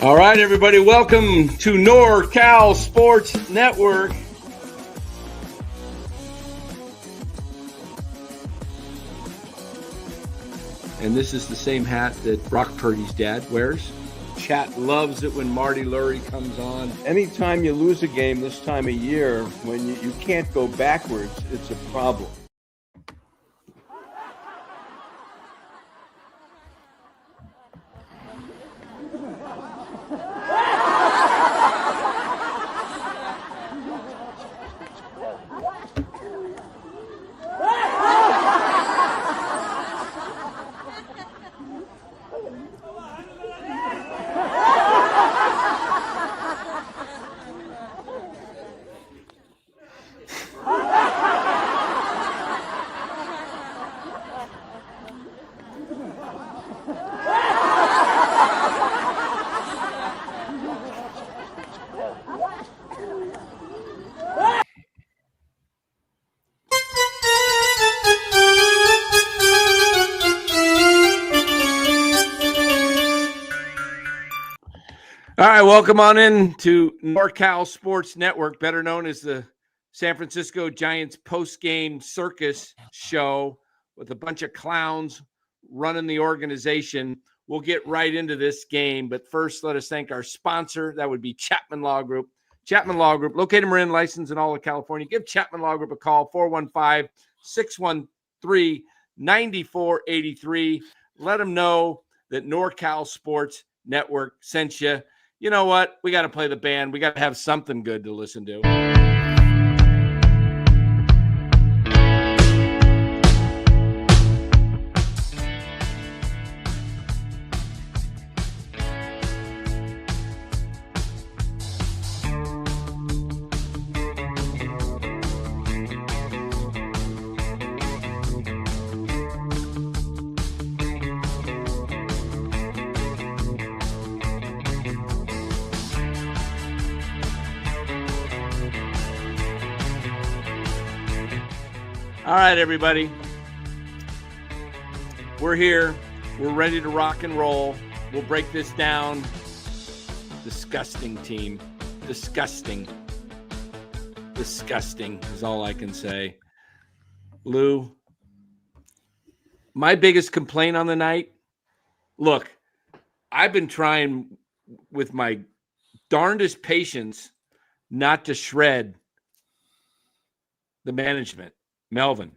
All right, everybody, welcome to NorCal Sports Network. And this is the same hat that Brock Purdy's dad wears. Chat loves it when Marty Lurie comes on. Anytime you lose a game this time of year, when you can't go backwards, it's a problem. All right, welcome on in to NorCal Sports Network, better known as the San Francisco Giants postgame circus show with a bunch of clowns running the organization. We'll get right into this game, but first let us thank our sponsor. That would be Chapman Law Group. Chapman Law Group, located in Marin, licensed in all of California. Give Chapman Law Group a call, 415-613-9483. Let them know that NorCal Sports Network sent you. You know what? We got to play the band. We got to have something good to listen to. All right, everybody. We're here. We're ready to rock and roll. We'll break this down. Disgusting team. Disgusting. Disgusting is all I can say. Lou, my biggest complaint on the night, look, I've been trying with my darndest patience not to shred the management. Melvin.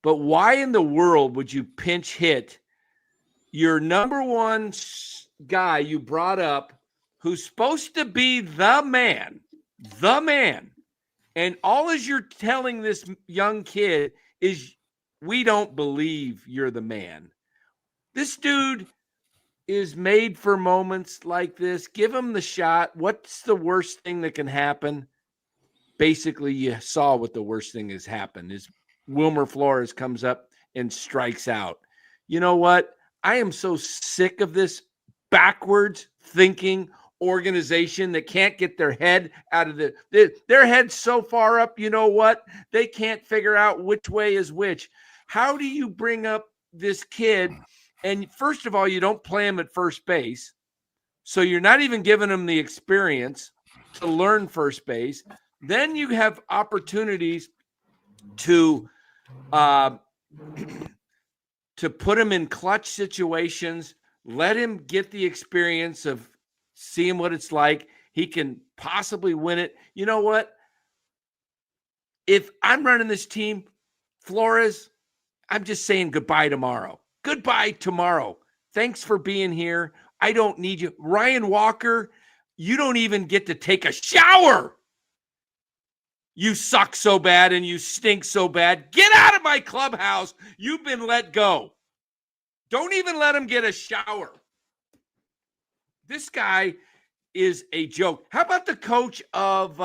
But why in the world would you pinch hit your number one guy you brought up who's supposed to be the man, and all as you're telling this young kid is we don't believe you're the man. This dude is made for moments like this. Give him the shot. What's the worst thing that can happen? Basically, you saw what the worst thing has happened is Wilmer Flores comes up and strikes out. You know what? I am so sick of this backwards thinking organization that can't get their head out of their head's so far up. You know what? They can't figure out which way is which. How do you bring up this kid? And first of all, you don't play him at first base. So you're not even giving him the experience to learn first base. Then you have opportunities to put him in clutch situations, let him get the experience of seeing what it's like. He can possibly win it. You know what? If I'm running this team, Flores, I'm just saying goodbye tomorrow. Goodbye tomorrow. Thanks for being here. I don't need you. Ryan Walker, you don't even get to take a shower. You suck so bad and you stink so bad. Get out of my clubhouse. You've been let go. Don't even let him get a shower. This guy is a joke. How about the coach of,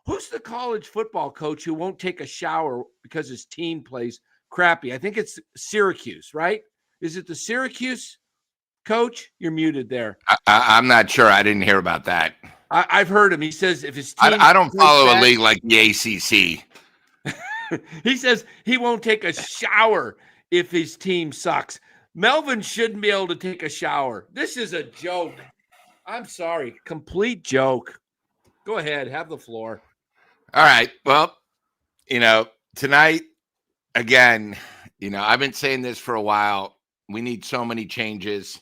who's the college football coach who won't take a shower because his team plays crappy? I think it's Syracuse, right? Is it the Syracuse coach? You're muted there. I'm not sure. I didn't hear about that. I've heard him. He says if his team, I don't follow a league like the ACC. He says he won't take a shower if his team sucks. Melvin shouldn't be able to take a shower. This is a joke. I'm sorry. Complete joke. Go ahead. Have the floor. All right. Well, tonight, again, I've been saying this for a while. We need so many changes.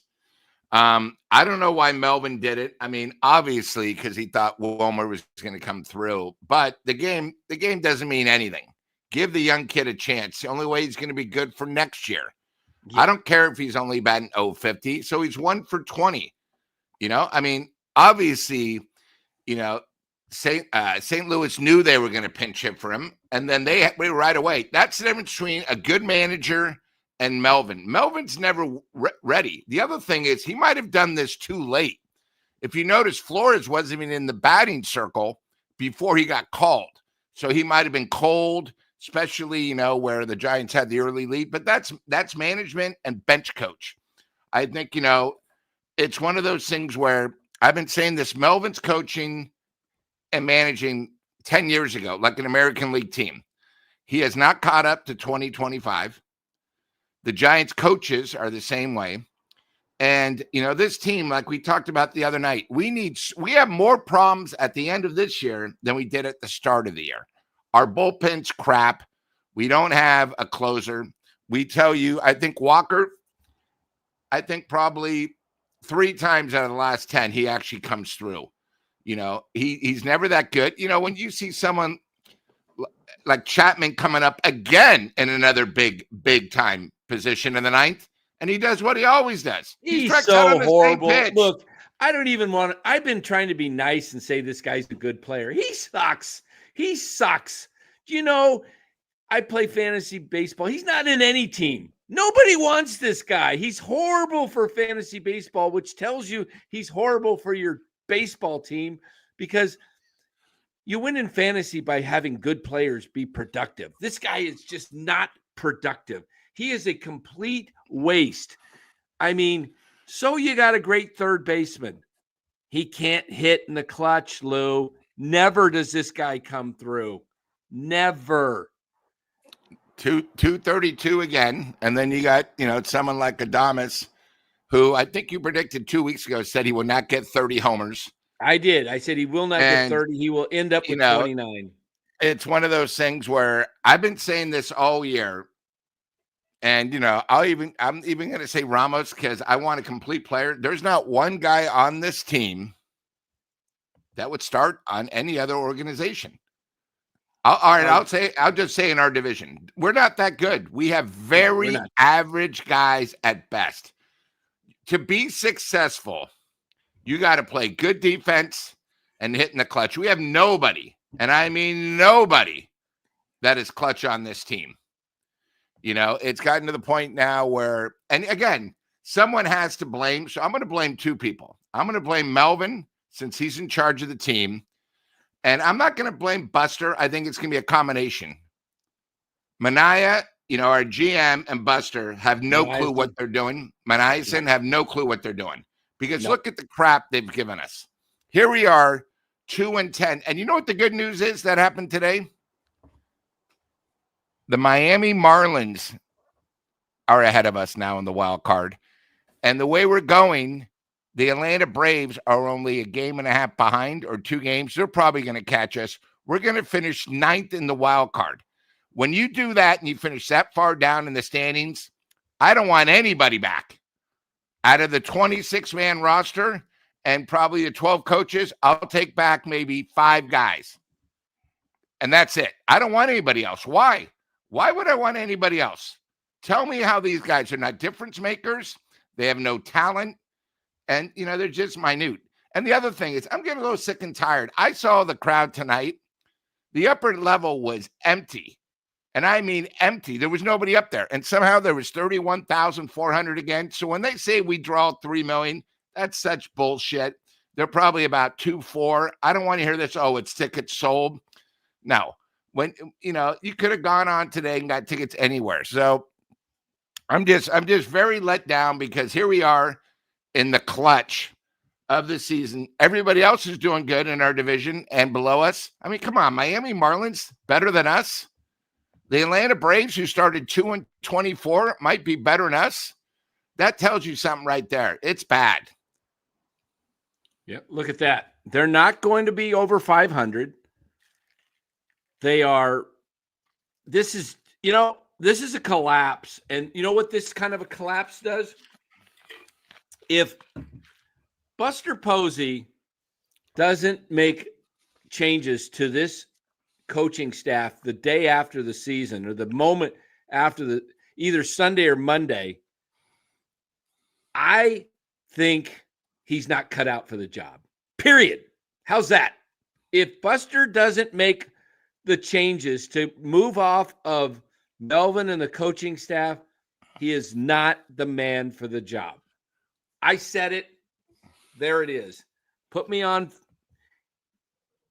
I don't know why Melvin did it. I mean, obviously, because he thought Wilmer was going to come through. But the game doesn't mean anything. Give the young kid a chance. The only way he's going to be good for next year. Yeah. I don't care if he's only batting 050. So he's 1 for 20. I mean, obviously, St. Louis knew they were going to pinch hit for him, and then they right away. That's the difference between a good manager and Melvin. Melvin's never ready. The other thing is he might have done this too late. If you notice, Flores wasn't even in the batting circle before he got called, so he might have been cold, especially where the Giants had the early lead. But that's management and bench coach. I think it's one of those things where I've been saying this: Melvin's coaching and managing 10 years ago, like an American League team. He has not caught up to 2025. The Giants coaches are the same way. And, this team, like we talked about the other night, we have more problems at the end of this year than we did at the start of the year. Our bullpen's crap. We don't have a closer. We tell you, I think Walker, probably 3 times out of the last 10, he actually comes through. He's never that good. When you see someone like Chapman coming up again in another big time position in the 9th, and he does what he always does. He's so horrible. Look, I don't even want to. I've been trying to be nice and say this guy's a good player. He sucks. He sucks. I play fantasy baseball. He's not in any team. Nobody wants this guy. He's horrible for fantasy baseball, which tells you he's horrible for your baseball team, because you win in fantasy by having good players be productive. This guy is just not productive. He is a complete waste. I mean, so you got a great third baseman. He can't hit in the clutch, Lou. Never does this guy come through. Never. 232 again. And then you got, someone like Adames, who I think you predicted 2 weeks ago said he will not get 30 homers. I did. I said he will not get 30. He will end up with 29. It's one of those things where I've been saying this all year. And, I'm even going to say Ramos, because I want a complete player. There's not one guy on this team that would start on any other organization. I'll just say in our division, we're not that good. We have very average guys at best. To be successful, you got to play good defense and hit in the clutch. We have nobody, and I mean nobody, that is clutch on this team. It's gotten to the point now where, and again, someone has to blame. So I'm going to blame 2 people. I'm going to blame Melvin, since he's in charge of the team. And I'm not going to blame Buster. I think it's going to be a combination. Manaya, our GM, and Buster have no clue what they're doing. Maniason have no clue what they're doing, because look at the crap they've given us. Here we are, 2-10. And you know what the good news is that happened today? The Miami Marlins are ahead of us now in the wild card. And the way we're going, the Atlanta Braves are only a game and a half behind, or 2 games. They're probably going to catch us. We're going to finish 9th in the wild card. When you do that and you finish that far down in the standings, I don't want anybody back. Out of the 26-man roster and probably the 12 coaches, I'll take back maybe 5 guys. And that's it. I don't want anybody else. Why? Why would I want anybody else? Tell me how these guys are not difference makers. They have no talent. And, they're just minute. And the other thing is, I'm getting a little sick and tired. I saw the crowd tonight. The upper level was empty. And I mean empty. There was nobody up there. And somehow there was 31,400 again. So when they say we draw 3 million, that's such bullshit. They're probably about 2-4. I don't want to hear this, it's tickets sold. No. When, you could have gone on today and got tickets anywhere. So I'm just very let down, because here we are in the clutch of the season. Everybody else is doing good in our division and below us. I mean, come on, Miami Marlins better than us. The Atlanta Braves, who started 2-24, might be better than us. That tells you something right there. It's bad. Yep. Look at that. They're not going to be over 500. They are. This is a collapse. And you know what this kind of a collapse does? If Buster Posey doesn't make changes to this coaching staff the day after the season or the moment after either Sunday or Monday, I think he's not cut out for the job. Period. How's that? If Buster doesn't make the changes to move off of Melvin and the coaching staff, he is not the man for the job. I said it. There it is. Put me on.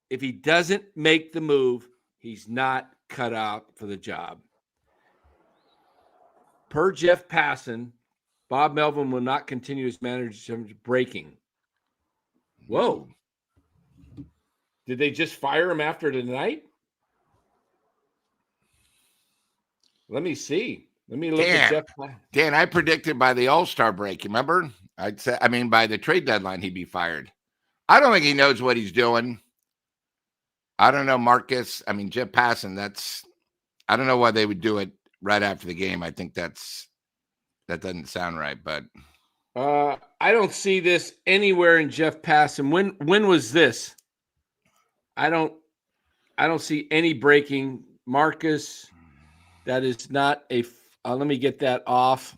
If he doesn't make the move, he's not cut out for the job. Per Jeff Passan, Bob Melvin will not continue as manager. Breaking. Whoa. Did they just fire him after tonight? Let me see. Let me look at Jeff. Dan, I predicted by the All-Star break. Remember? By the trade deadline, he'd be fired. I don't think he knows what he's doing. I don't know, Marcus. Jeff Passan, I don't know why they would do it right after the game. I think that doesn't sound right, but I don't see this anywhere in Jeff Passan. When was this? I don't see any breaking. Marcus, that is not a let me get that off.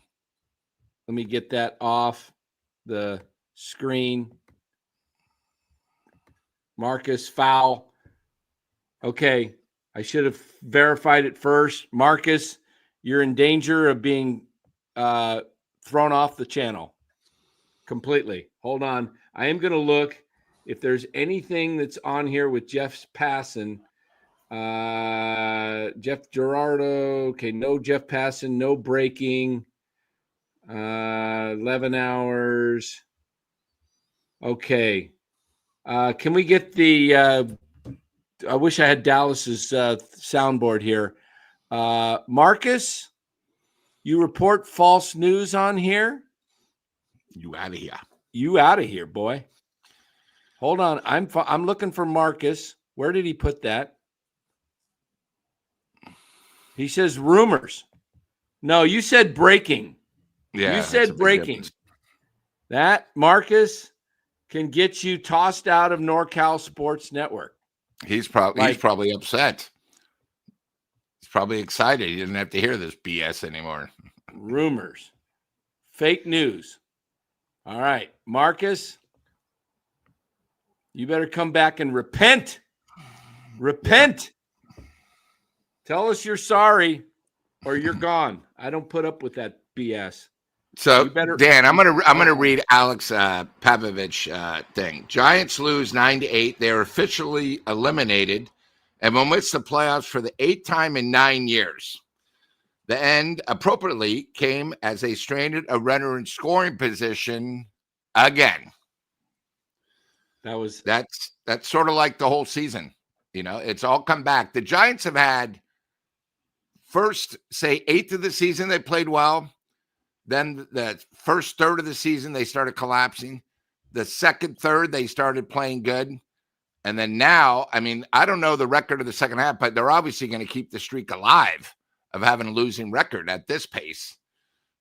Let me get that off the screen. Marcus, foul. Okay, I should have verified it first. Marcus, you're in danger of being thrown off the channel completely. Hold on. I am going to look if there's anything that's on here with Jeff Passan. Jeff Gerardo. Okay, no Jeff Passan, no breaking. 11 hours. Okay. Can we get the I wish I had Dallas's soundboard here. Marcus, you report false news on here. You out of here. You out of here, boy. Hold on. I'm looking for Marcus. Where did he put that? He says rumors. No, you said breaking. Yeah, you said breaking. That Marcus can get you tossed out of NorCal Sports Network. He's probably upset. He's probably excited. He doesn't have to hear this BS anymore. Rumors. Fake news. All right, Marcus, you better come back and repent. Repent. Yeah. Tell us you're sorry or you're gone. I don't put up with that BS. So, Dan, I'm gonna read Alex Pavlovich thing. Giants lose 9-8. They're officially eliminated and will miss the playoffs for the 8th time in 9 years. The end appropriately came as they stranded a runner in scoring position again. That's sort of like the whole season. It's all come back. The Giants have had first, say, 8th of the season they played well. Then the first third of the season they started collapsing. The second third they started playing good. And then now, I don't know the record of the second half, but they're obviously going to keep the streak alive of having a losing record at this pace.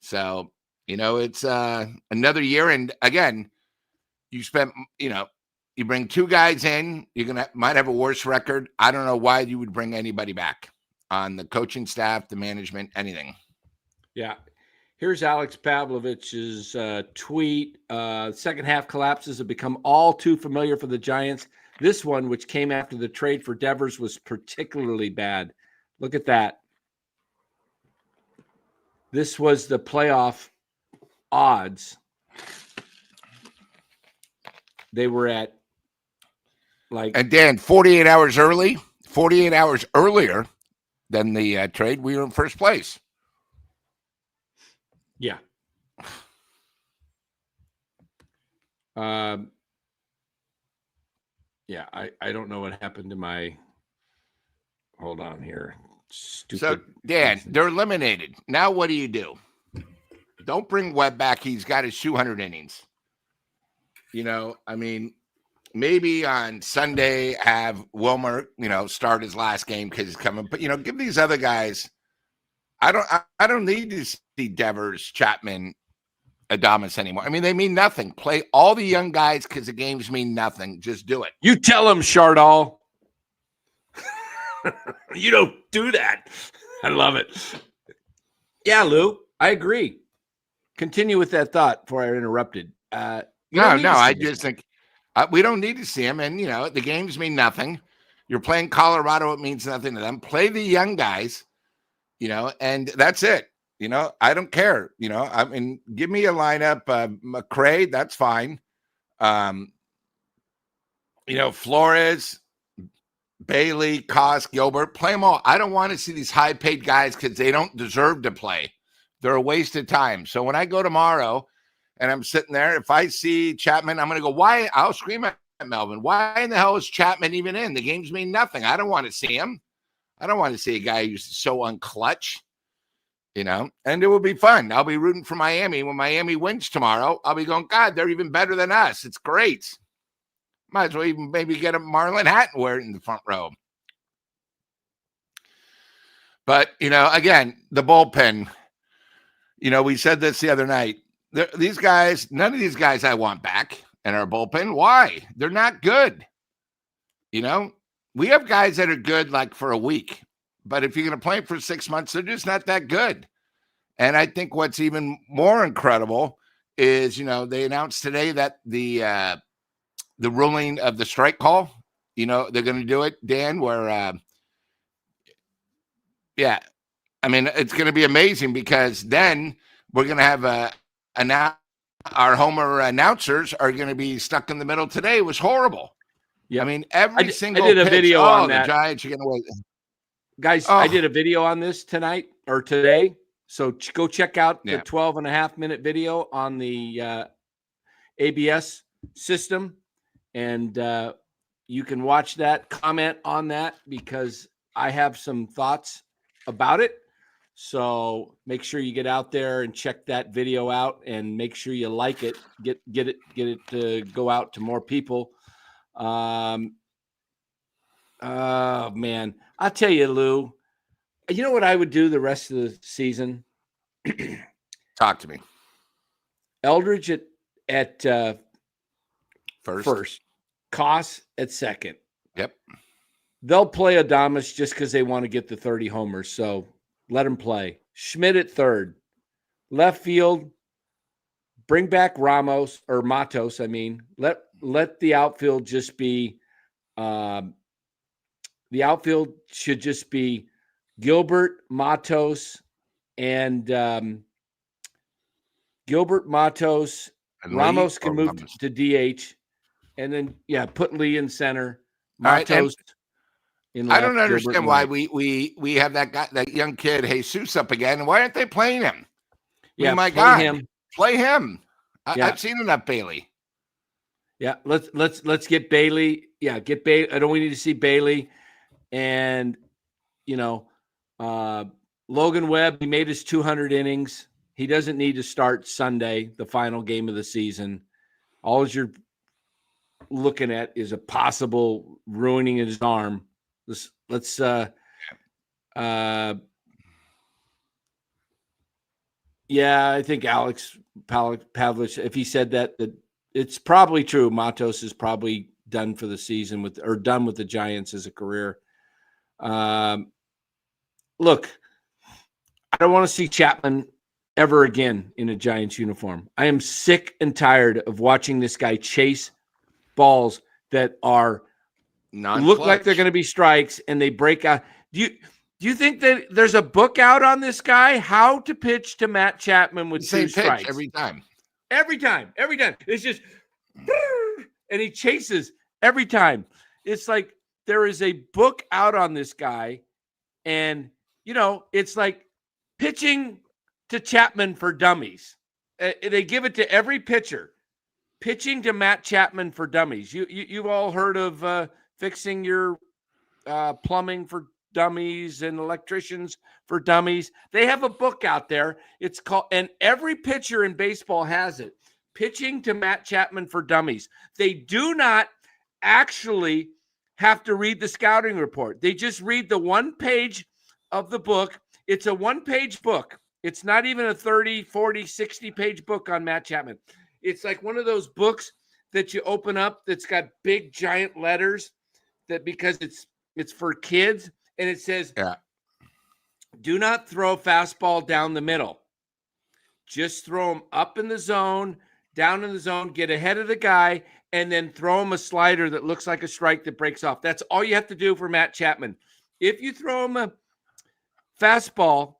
So, it's another year. And again, you bring 2 guys in, might have a worse record. I don't know why you would bring anybody back on the coaching staff, the management, anything. Yeah. Here's Alex Pavlovich's tweet. Second half collapses have become all too familiar for the Giants. This one, which came after the trade for Devers, was particularly bad. Look at that. This was the playoff odds. They were at And Dan, 48 hours earlier than the trade, we were in first place. Yeah. Yeah, I don't know what happened to my. Hold on here. Stupid. So, Dan, they're eliminated. Now what do you do? Don't bring Webb back. He's got his 200 innings. maybe on Sunday have Wilmer, start his last game because he's coming. But give these other guys. I don't need to see Devers, Chapman, Adames anymore. I mean, they mean nothing. Play all the young guys because the games mean nothing. Just do it. You tell him, Chardal. You don't do that. I love it. Yeah, Lou, I agree. Continue with that thought before I interrupted. No, I just think we don't need to see him. And, the games mean nothing. You're playing Colorado. It means nothing to them. Play the young guys, and that's it. I don't care. I mean, give me a lineup. McCray, that's fine. Flores, Bailey, Koss, Gilbert, play them all. I don't want to see these high-paid guys because they don't deserve to play. They're a waste of time. So when I go tomorrow and I'm sitting there, if I see Chapman, I'm going to go, why? I'll scream at Melvin. Why in the hell is Chapman even in? The games mean nothing. I don't want to see him. I don't want to see a guy who's so unclutch, and it will be fun. I'll be rooting for Miami. When Miami wins tomorrow, I'll be going, God, they're even better than us. It's great. Might as well even maybe get a Marlon Hatton wear it in the front row. But, again, the bullpen, we said this the other night. These guys, none of these guys I want back in our bullpen. Why? They're not good. We have guys that are good like for a week. But if you're going to play for 6 months, they're just not that good. And I think what's even more incredible is, they announced today that the ruling of the strike call, they're going to do it, Dan, where, I mean, it's going to be amazing because then we're going to have our Homer announcers are going to be stuck in the middle today. It was horrible. Yeah. I mean, I did a video on that. The Giants are going to win. Guys, I did a video on this tonight or today. So go check out the 12.5-minute video on the ABS system. And you can watch that, comment on that, because I have some thoughts about it. So make sure you get out there and check that video out, and make sure you like it. Get it to go out to more people. Oh man, I'll tell you, Lou. You know what I would do the rest of the season? Talk to me. Eldridge at first. Koss at second. Yep. They'll play Adames just because they want to get the 30 homers. So let them play. Schmidt at third. Left field, bring back Matos. I mean, let the outfield just be the outfield should just be Gilbert, Matos, and Gilbert, Matos. And Ramos can move to DH. And then, put Lee in center. Matos in left. I don't understand why we have that guy, that young kid Jesus up again. And why aren't they playing him? Yeah, my God, play him. I've seen enough Bailey. Yeah, let's get Bailey. Yeah, get Bailey. I don't. We need to see Bailey, and Logan Webb. He made his 200 innings. He doesn't need to start Sunday, the final game of the season. All you're looking at is a possible ruining his arm. I think Alex Pavlich, if he said that it's probably true. Matos is probably done for the season done with the Giants as a career. Look, I don't want to see Chapman ever again in a Giants uniform. I am sick and tired of watching this guy chase balls that are look like they're going to be strikes and they break out. Do you think that there's a book out on this guy, how to pitch to Matt Chapman with two strikes? Every time. It's just, and he chases every time. It's like there is a book out on this guy, and it's like pitching to Chapman for dummies. They give it to every pitcher. Pitching to Matt Chapman for dummies. You've all heard of fixing your plumbing for dummies and electricians for dummies. They have a book out there. It's called, and every pitcher in baseball has it. Pitching to Matt Chapman for dummies. They do not actually have to read the scouting report. They just read the one page of the book. It's a one-page book. It's not even a 30, 40, 60-page book on Matt Chapman. It's like one of those books that you open up that's got big, giant letters that because it's for kids, and it says, do not throw fastball down the middle. Just throw them up in the zone, down in the zone, get ahead of the guy, and then throw him a slider that looks like a strike that breaks off. That's all you have to do for Matt Chapman. If you throw him a fastball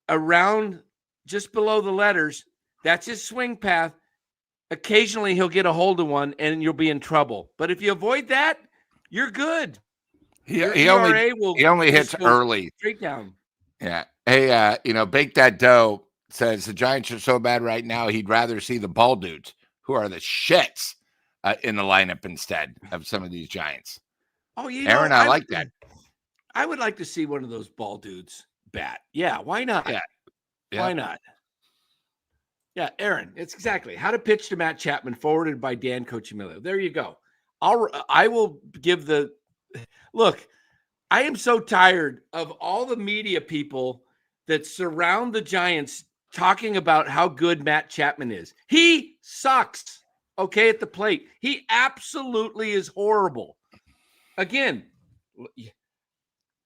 around just below the letters, that's his swing path. Occasionally he'll get a hold of one and you'll be in trouble. But if you avoid that, you're good. He only hits early. Straight down. Yeah. Hey, Bake That Dough says the Giants are so bad right now, he'd rather see the ball dudes, who are the shits, in the lineup instead of some of these Giants. Oh, Aaron, I like that. I would like to see one of those ball dudes bat. Yeah, why not? Yeah. Why not? Yeah, Aaron, it's exactly how to pitch to Matt Chapman, forwarded by Dan Cochimilio. There you go. I will give the look. I am so tired of all the media people that surround the Giants talking about how good Matt Chapman is. He sucks, okay, at the plate. He absolutely is horrible. Again,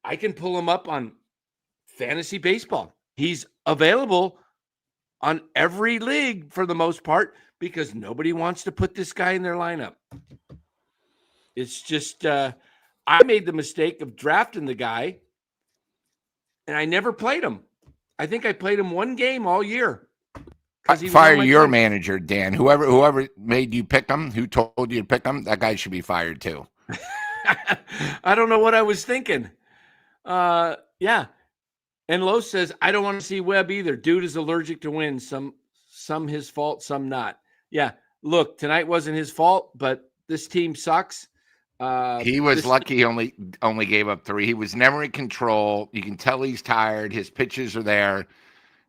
I can pull him up on fantasy baseball. He's available on every league for the most part because nobody wants to put this guy in their lineup. It's just I made the mistake of drafting the guy, and I never played him. I think I played him one game all year. Fire your manager, Dan. Whoever made you pick him, who told you to pick him, that guy should be fired too. I don't know what I was thinking. Yeah. And Lowe says, I don't want to see Webb either. Dude is allergic to win. Some his fault, some not. Yeah. Look, tonight wasn't his fault, but this team sucks. He was lucky he only gave up 3. He was never in control. You can tell he's tired. His pitches are there.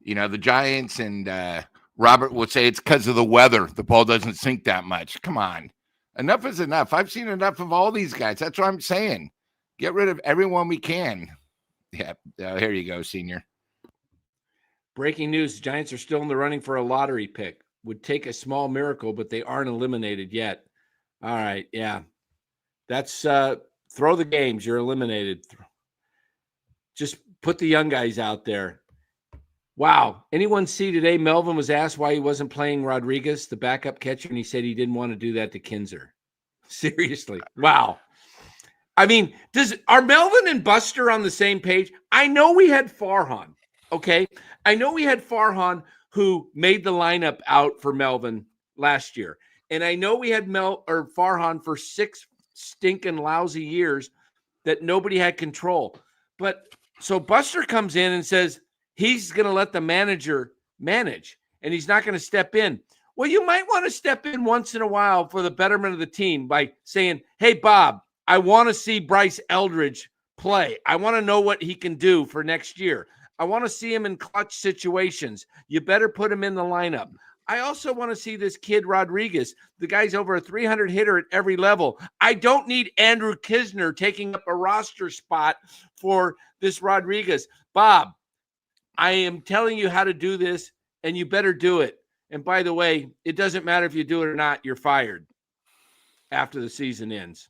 The Giants and Robert would say it's because of the weather. The ball doesn't sink that much. Come on. Enough is enough. I've seen enough of all these guys. That's what I'm saying. Get rid of everyone we can. Yeah. Here you go, Senior. Breaking news. Giants are still in the running for a lottery pick. Would take a small miracle, but they aren't eliminated yet. All right. Yeah. That's throw the games. You're eliminated. Just put the young guys out there. Wow. Anyone see today Melvin was asked why he wasn't playing Rodriguez, the backup catcher, and he said he didn't want to do that to Kinzer. Seriously. Wow. I mean, are Melvin and Buster on the same page? I know we had Farhan, okay? I know we had Farhan who made the lineup out for Melvin last year. And I know we had Farhan for 6 stinking lousy years that nobody had control. But so Buster comes in and says he's going to let the manager manage and he's not going to step in. Well, you might want to step in once in a while for the betterment of the team by saying, hey, Bob, I want to see Bryce Eldridge play. I want to know what he can do for next year. I want to see him in clutch situations. You better put him in the lineup. I also want to see this kid Rodriguez. The guy's over a 300 hitter at every level. I don't need Andrew Kisner taking up a roster spot for this Rodriguez. Bob, I am telling you how to do this, and you better do it. And by the way, it doesn't matter if you do it or not. You're fired after the season ends.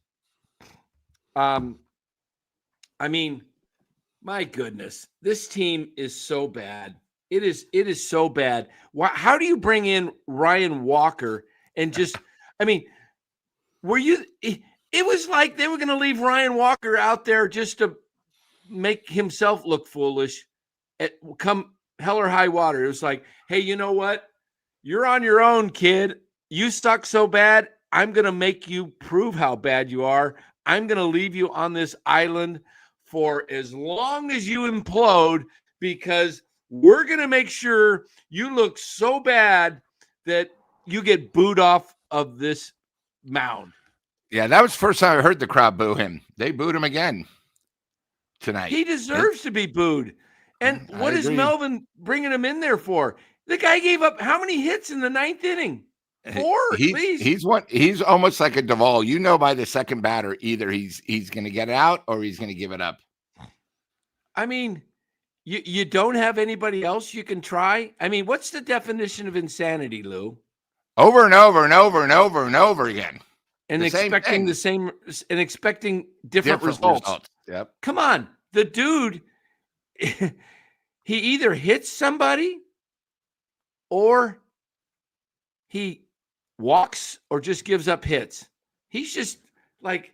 I mean, my goodness, this team is so bad. It is so bad. How do you bring in Ryan Walker and just, I mean, it was like they were going to leave Ryan Walker out there just to make himself look foolish at come hell or high water. It was like, hey, you know what? You're on your own, kid. You suck so bad. I'm going to make you prove how bad you are. I'm going to leave you on this island for as long as you implode because we're going to make sure you look so bad that you get booed off of this mound. Yeah, that was the first time I heard the crowd boo him. They booed him again tonight. He deserves to be booed. And what is Melvin bringing him in there for? The guy gave up how many hits in the 9th inning? 4 at least. He's almost like a Duvall. You know, by the second batter, either he's going to get it out or he's going to give it up. I mean, you don't have anybody else you can try. I mean, what's the definition of insanity, Lou? Over and over and over and over and over again. And expecting the same and expecting different results. Yep. Come on. The dude, he either hits somebody or he walks or just gives up hits. He's just like,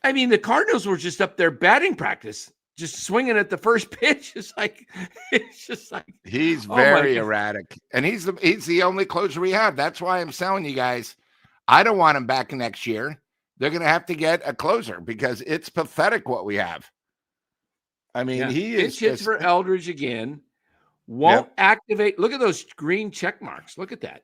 I mean, the Cardinals were just up there batting practice, just swinging at the first pitch. It's just like he's very erratic, and he's the only closer we have. That's why I'm telling you guys, I don't want him back next year. They're going to have to get a closer because it's pathetic what we have. I mean, he is hits for Eldridge again. Won't activate. Look at those green check marks. Look at that.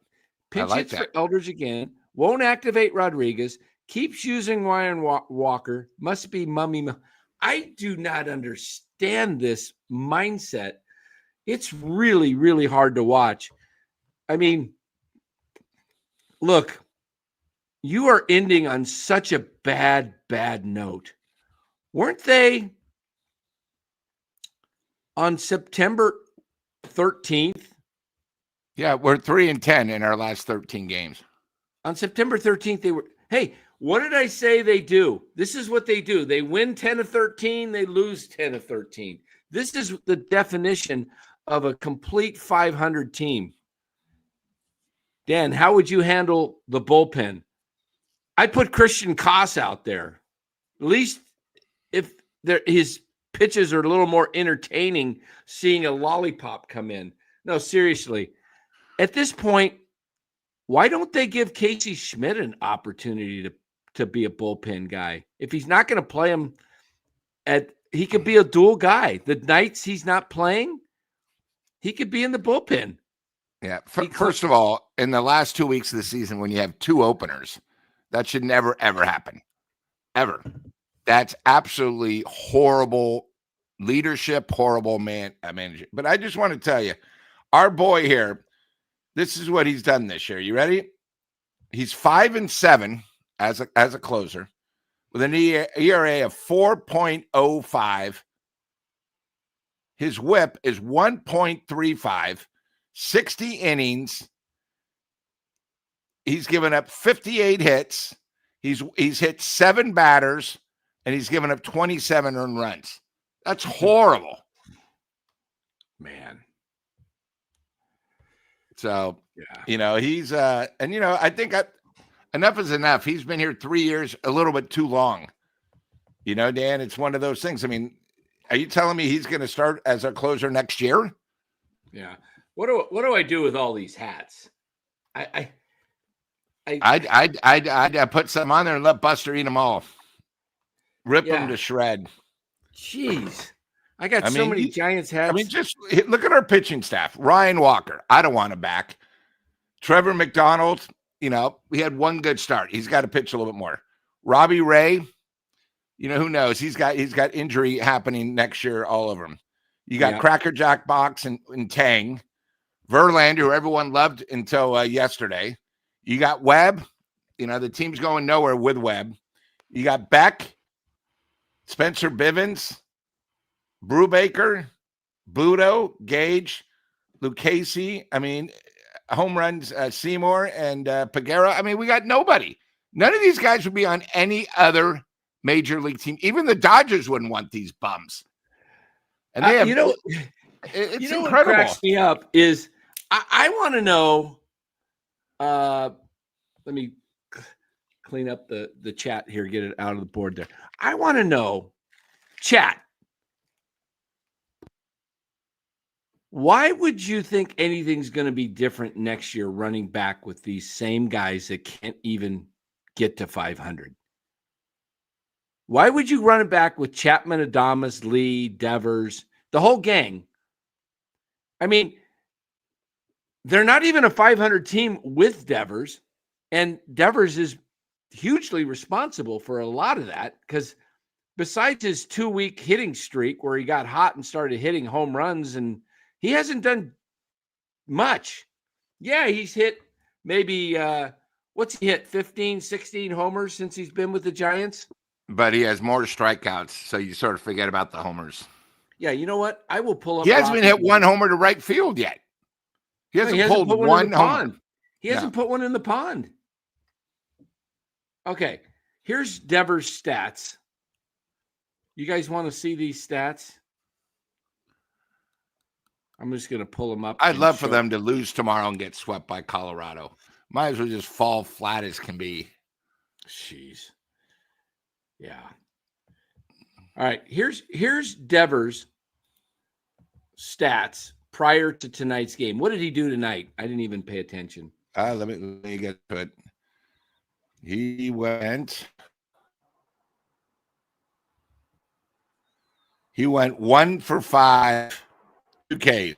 Pinch hits for Eldridge again. Won't activate Rodriguez. Keeps using Ryan Walker. Must be mummy. I do not understand this mindset. It's really, really hard to watch. I mean, look, you are ending on such a bad note. Weren't they on September 13th? Yeah, we're 3-10 in our last 13 games. On September 13th, they were, hey, what did I say they do? This is what they do. They win 10 of 13, they lose 10 of 13. This is the definition of a complete 500 team. Dan, how would you handle the bullpen? I'd put Christian Koss out there. At least if his pitches are a little more entertaining, seeing a lollipop come in. No, seriously. At this point, why don't they give Casey Schmidt an opportunity to be a bullpen guy? If he's not going to play him, he could be a dual guy. The nights he's not playing, he could be in the bullpen. Yeah. First of all, in the last 2 weeks of the season, when you have two openers, that should never, ever happen. Ever. That's absolutely horrible leadership, horrible management. But I just want to tell you, our boy here, this is what he's done this year. You ready? He's 5-7 as a closer with an ERA of 4.05. His WHIP is 1.35, 60 innings. He's given up 58 hits. He's hit 7 batters, and he's given up 27 earned runs. That's horrible. Man. So, he's I think enough is enough. He's been here 3 years, a little bit too long. Dan, it's one of those things. I mean, are you telling me he's going to start as a closer next year? Yeah. What do I do with all these hats? I'd put some on there and let Buster eat them all. Rip them to shred. Jeez. I got so many Giants hats. I mean, just look at our pitching staff. Ryan Walker, I don't want him back. Trevor McDonald, he had one good start. He's got to pitch a little bit more. Robbie Ray, who knows? He's got injury happening next year all over him. You got Cracker Jack Box and Tang. Verlander, who everyone loved until yesterday. You got Webb. The team's going nowhere with Webb. You got Beck, Spencer Bivens, Brubaker, Budo, Gage, Lucchesi. I mean, home runs, Seymour and Peguero. I mean, we got nobody. None of these guys would be on any other major league team. Even the Dodgers wouldn't want these bums. And they have, it's incredible. What cracks me up is I want to know. Let me clean up the chat here, get it out of the board there. I want to know, chat. Why would you think anything's going to be different next year running back with these same guys that can't even get to 500? Why would you run it back with Chapman, Adames, Lee, Devers, the whole gang? I mean, they're not even a 500 team with Devers, and Devers is hugely responsible for a lot of that because besides his 2-week hitting streak where he got hot and started hitting home runs, and he hasn't done much. Yeah, he's hit maybe what's he hit? 15, 16 homers since he's been with the Giants? But he has more strikeouts, so you sort of forget about the homers. Yeah, you know what? I will pull up. He hasn't even Rocky's hit one homer to right field yet. He No, hasn't pulled put one in one the homer. pond. He hasn't put one in the pond. Okay, here's Devers' stats. You guys want to see these stats? I'm just going to pull them up. I'd love for them to lose tomorrow and get swept by Colorado. Might as well just fall flat as can be. Jeez. Yeah. All right. Here's Devers' stats prior to tonight's game. What did he do tonight? I didn't even pay attention. Let me get to it. He went 1 for 5, 2 Ks.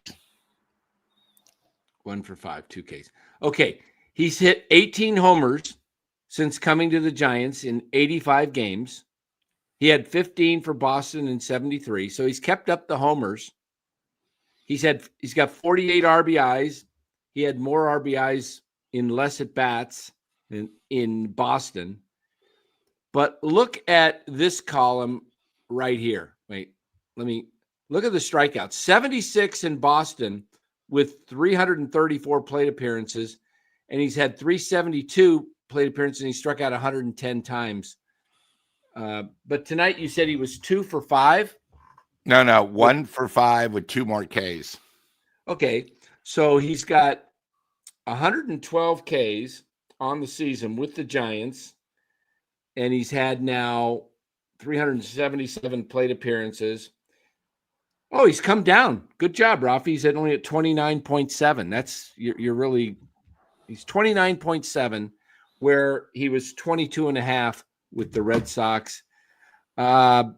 1 for 5, 2 Ks. Okay. He's hit 18 homers since coming to the Giants in 85 games. He had 15 for Boston in 73. So he's kept up the homers. He's got 48 RBIs. He had more RBIs in less at bats in Boston. But look at this column right here. Wait, let me look at the strikeouts. 76 in Boston with 334 plate appearances, and he's had 372 plate appearances, and he struck out 110 times. But tonight you said he was 2 for 5? No, 1 for 5 with 2 more Ks. Okay, so he's got 112 Ks on the season with the Giants, and he's had now 377 plate appearances. Oh, he's come down. Good job, Rafi. He's only at 29.7. That's he's 29.7, where he was 22.5 with the Red Sox. 7%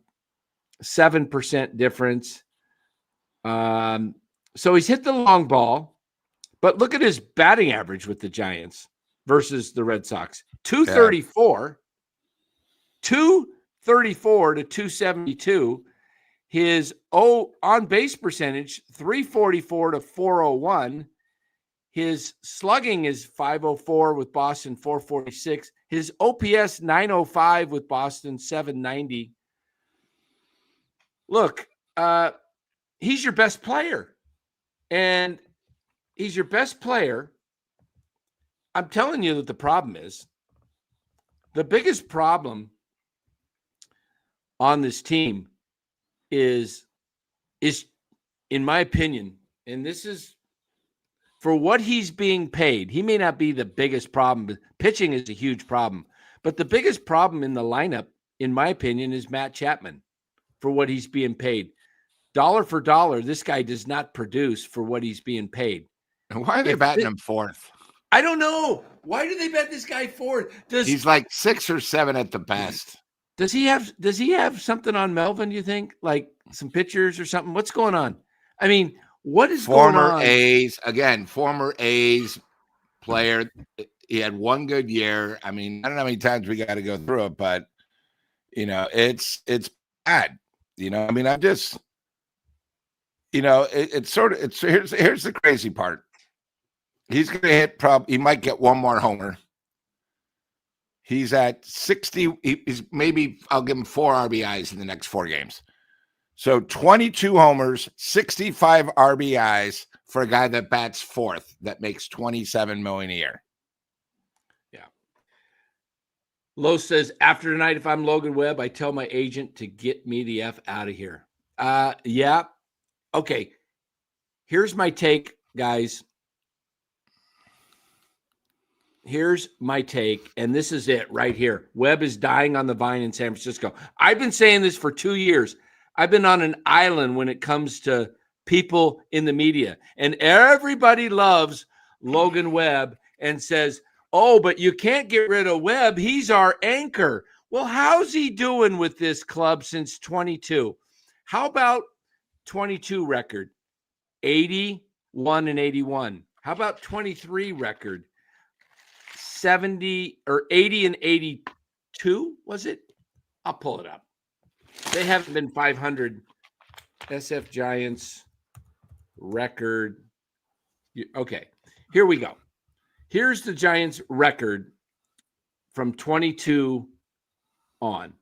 difference. So he's hit the long ball, but look at his batting average with the Giants versus the Red Sox. 234 to 272. His on base percentage, 344 to 401. His slugging is 504 with Boston, 446. His OPS 905 with Boston, 790. Look, he's your best player. And he's your best player. I'm telling you that the problem is, the biggest problem on this team is in my opinion, and this is for what he's being paid. He may not be the biggest problem, but pitching is a huge problem. But the biggest problem in the lineup, in my opinion, is Matt Chapman for what he's being paid. Dollar for dollar, this guy does not produce for what he's being paid. And why are they batting him 4th? I don't know. Why do they bet this guy 4th? He's like 6 or 7 at the best. Does he have something on Melvin, you think? Like some pictures or something? What's going on? I mean, what is going on? Former A's player. He had one good year. I mean, I don't know how many times we got to go through it, but it's bad. I mean, I'm just, it's here's the crazy part. He's going to hit he might get one more homer. He's at 60. He's maybe I'll give him 4 RBIs in the next 4 games. So 22 homers, 65 RBIs for a guy that bats 4th that makes $27 million a year. Yeah. Lowe says, after tonight, if I'm Logan Webb, I tell my agent to get me the F out of here. Yeah. Okay. Here's my take, guys. Here's my take, and this is it right here. Webb is dying on the vine in San Francisco. I've been saying this for 2 years. I've been on an island when it comes to people in the media, and everybody loves Logan Webb and says, oh, but you can't get rid of Webb. He's our anchor. Well, how's he doing with this club since 22? How about 22 record? 81 and 81. How about 23 record? 70 or 80 and 82, was it? I'll pull it up. They haven't been 500. SF Giants record. Okay, here we go. Here's the Giants' record from 22 on.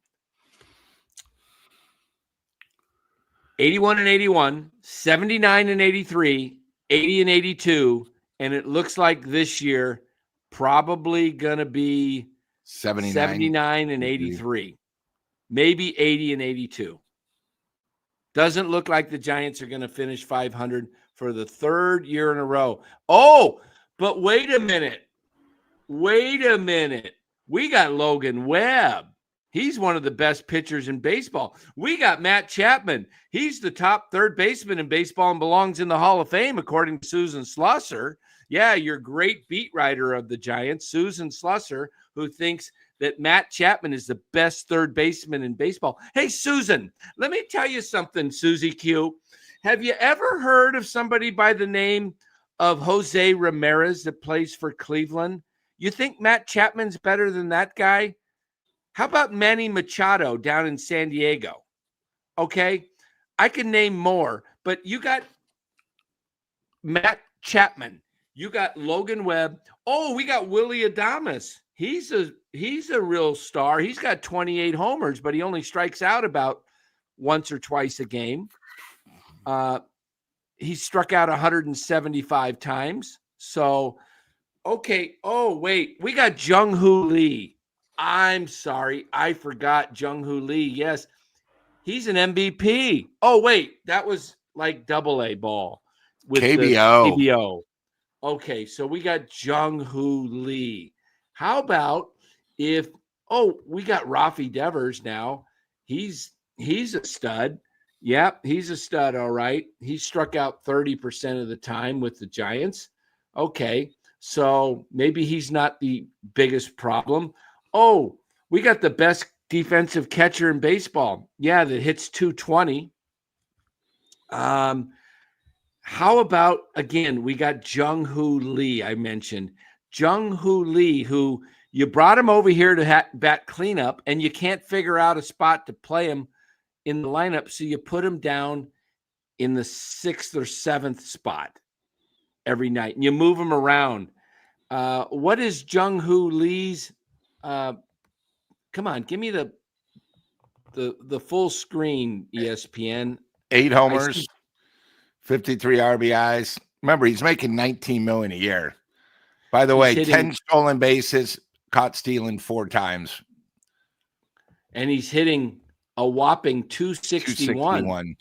81-81, 79-83, 80-82, and it looks like this year probably going to be 79-83, maybe 80-82. Doesn't look like the Giants are going to finish 500 for the third year in a row. Oh, but wait a minute. Wait a minute. We got Logan Webb. He's one of the best pitchers in baseball. We got Matt Chapman. He's the top third baseman in baseball and belongs in the Hall of Fame, according to Susan Slusser. Yeah, your great beat writer of the Giants, Susan Slusser, who thinks that Matt Chapman is the best third baseman in baseball. Hey, Susan, let me tell you something, Susie Q. Have you ever heard of somebody by the name of Jose Ramirez that plays for Cleveland? You think Matt Chapman's better than that guy? How about Manny Machado down in San Diego? Okay, I can name more, but you got Matt Chapman. You got Logan Webb. Oh, we got Willie Adames. He's a real star. He's got 28 homers, but he only strikes out about once or twice a game. He struck out 175 times. So, okay. Oh, wait. We got Jung-Hoo Lee. I'm sorry. I forgot Jung-Hoo Lee. Yes. He's an MVP. Oh, wait. That was like AA ball with KBO. the KBO. Okay. So we got Jung-Hoo Lee. How about if, we got Rafael Devers now. He's a stud. Yep, he's a stud, all right. He struck out 30% of the time with the Giants. Okay, so maybe he's not the biggest problem. Oh, we got the best defensive catcher in baseball. Yeah, that hits 220. How about, again, we got Jung-Hoo Lee, I mentioned. Jung-Hoo Lee, who you brought him over here to bat cleanup, and you can't figure out a spot to play him in the lineup, so you put him down in the 6th or 7th spot every night, and you move him around. What is Jung-Hoo Lee's? Come on, give me the full screen, ESPN. 8 homers, 53 RBIs. Remember, he's making $19 million a year. By the way, 10 stolen bases, caught stealing 4 times. And he's hitting a whopping 261.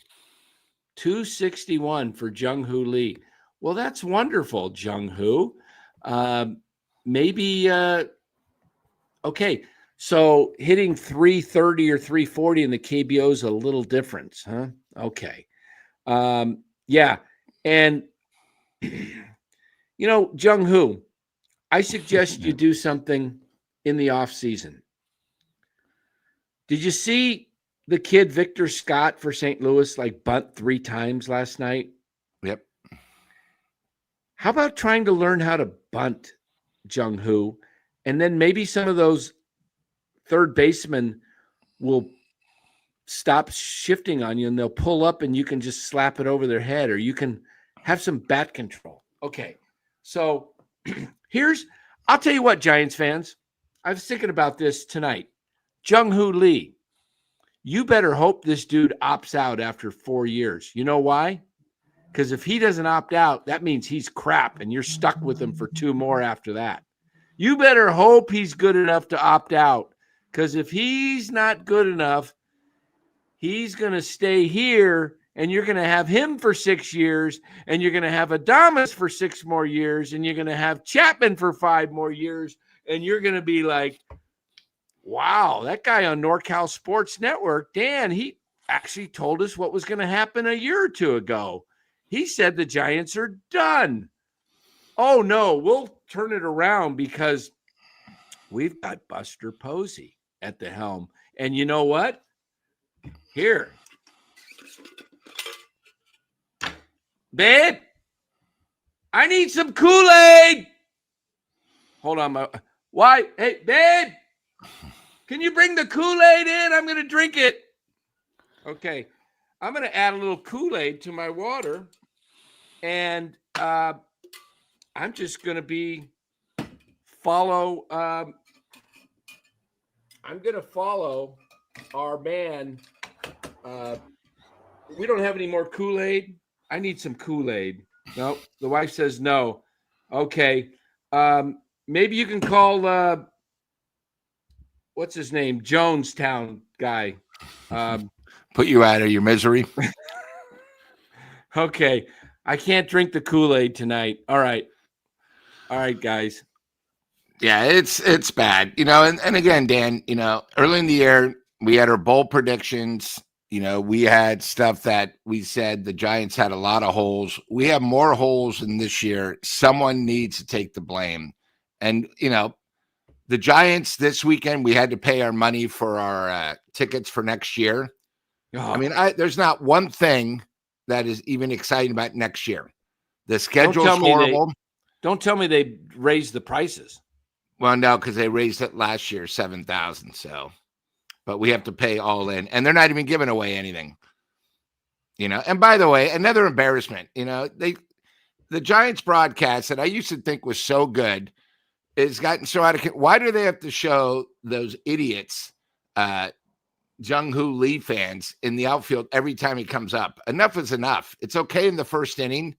261 for Jung-Hoo Lee. Well, that's wonderful, Jung-Hoo. Maybe, okay. So hitting 330 or 340 in the KBO is a little different, huh? Okay. Yeah. And, Jung-Hoo, I suggest you do something in the off season. Did you see the kid Victor Scott for St. Louis bunt 3 times last night? Yep. How about trying to learn how to bunt, Jung-Hoo, and then maybe some of those third basemen will stop shifting on you and they'll pull up and you can just slap it over their head, or you can have some bat control. Okay. So I'll tell you what, Giants fans, I was thinking about this tonight. Jung-Hoo Lee, you better hope this dude opts out after 4 years. You know why? Because if he doesn't opt out, that means he's crap and you're stuck with him for 2 more after that. You better hope he's good enough to opt out, because if he's not good enough, he's going to stay here and you're going to have him for 6 years, and you're going to have Adames for 6 more years, and you're going to have Chapman for 5 more years, and you're going to be like, wow, that guy on NorCal Sports Network, Dan, he actually told us what was going to happen a year or 2 ago. He said the Giants are done. Oh, no, we'll turn it around because we've got Buster Posey at the helm. And you know what? Here. Babe, I need some Kool-Aid. Hold on. Why? Hey, babe, can you bring the Kool-Aid in? I'm going to drink it. Okay. I'm going to add a little Kool-Aid to my water. And I'm just going to be follow. I'm going to follow our man. We don't have any more Kool-Aid. I need some Kool-Aid. No, the wife says no. Okay. Maybe you can call, what's his name? Jonestown guy. Put you out of your misery. Okay. I can't drink the Kool-Aid tonight. All right, guys. Yeah, it's bad. And again, Dan, early in the year, we had our bold predictions. We had stuff that we said the Giants had a lot of holes. We have more holes in this year. Someone needs to take the blame. And, the Giants this weekend, we had to pay our money for our tickets for next year. Oh. I mean, there's not one thing that is even exciting about next year. The schedule's horrible. Don't tell me they raised the prices. Well, no, because they raised it last year, $7,000. So, but we have to pay all in, and they're not even giving away anything. And by the way, another embarrassment. The Giants broadcast that I used to think was so good has gotten so out of control. Why do they have to show those idiots, Jung-Hoo Lee fans in the outfield every time he comes up? Enough is enough. It's okay in the first inning,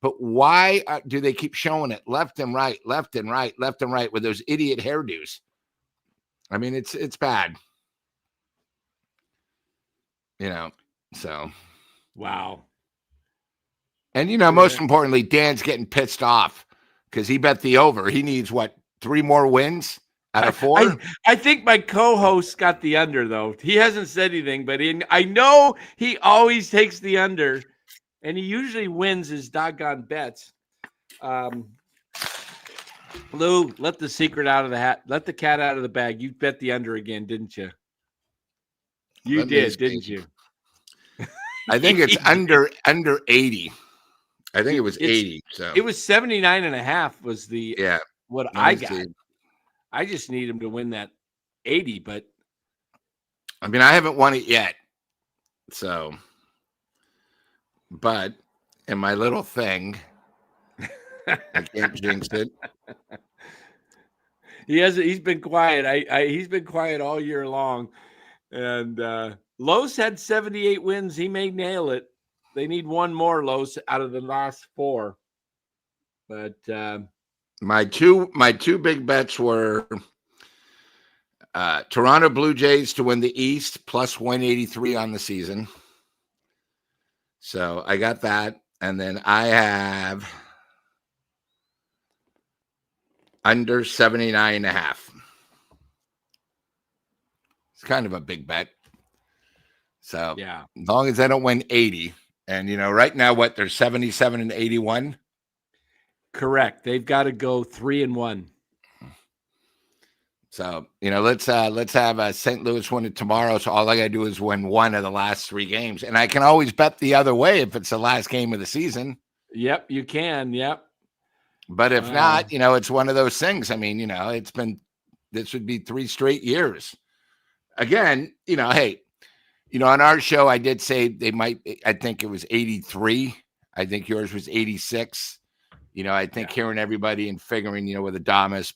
but why do they keep showing it left and right, left and right, left and right with those idiot hairdos? I mean, it's bad. So. Wow. And, most importantly, Dan's getting pissed off because he bet the over. He needs, 3 more wins out of 4? I think my co-host got the under, though. He hasn't said anything, but I know he always takes the under, and he usually wins his doggone bets. Lou, let the secret out of the hat. Let the cat out of the bag. You bet the under again, didn't you? You did, didn't you? I think it's under 80. I think it was 80. So it was 79.5 was the what I got. See. I just need him to win that 80, but I mean, I haven't won it yet. So, but in my little thing, I can't jinx it. He's been quiet. He's been quiet all year long. And Los had 78 wins. He may nail it. They need one more, Los, out of the last 4. But my two big bets were Toronto Blue Jays to win the East plus 183 on the season. So I got that. And then I have under 79.5. It's kind of a big bet. So yeah, as long as I don't win 80. And, right now, they're 77 and 81. Correct. They've got to go 3-1. So, let's have St. Louis win it tomorrow. So all I got to do is win 1 of the last 3 games. And I can always bet the other way if it's the last game of the season. Yep, you can. Yep. But if not, it's one of those things. I mean, this would be 3 straight years. Again, hey, on our show, I did say I think it was 83. I think yours was 86. I think hearing everybody and figuring, with Adames,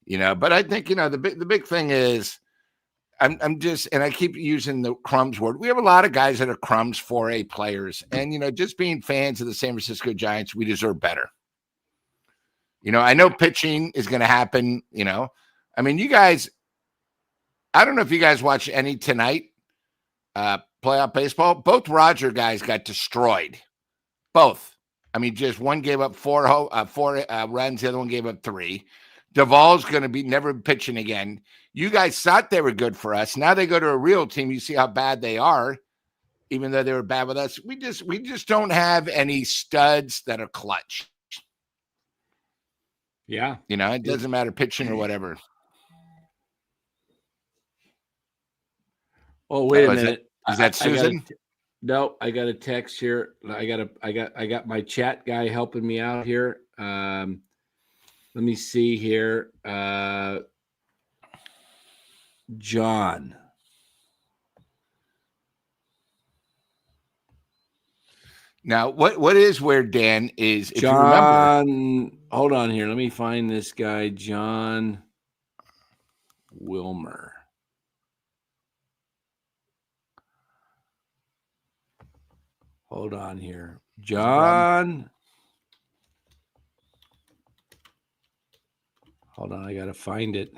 but I think, the big thing is I'm just, and I keep using the crumbs word. We have a lot of guys that are crumbs 4A players. And, just being fans of the San Francisco Giants, we deserve better. I know pitching is going to happen, I mean, you guys, I don't know if you guys watch any tonight. Playoff baseball, both Roger guys got destroyed. Both. I mean, just one gave up 4 runs, the other one gave up 3. Duvall's going to be never pitching again. You guys thought they were good for us. Now they go to a real team. You see how bad they are, even though they were bad with us. We just don't have any studs that are clutch. Yeah. It doesn't matter pitching or whatever. Oh, wait a minute. Is that Susan? No, I got a text here. I got my chat guy helping me out here. Let me see here. John. Now, what is weird, Dan, is if you remember. John, hold on here. Let me find this guy, John Wilmer. Hold on here. John. Hold on, I got to find it.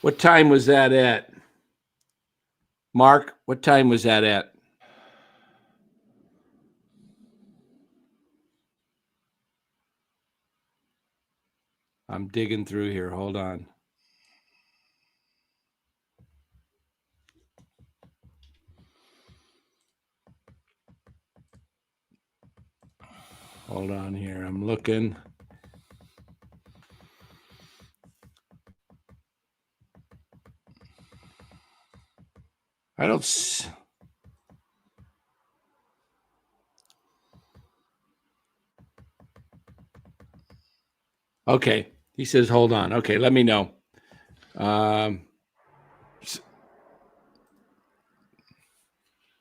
What time was that at? Mark, what time was that at? I'm digging through here. Hold on. Hold on here. I'm looking. I don't. Okay. He says, hold on. Okay. Let me know.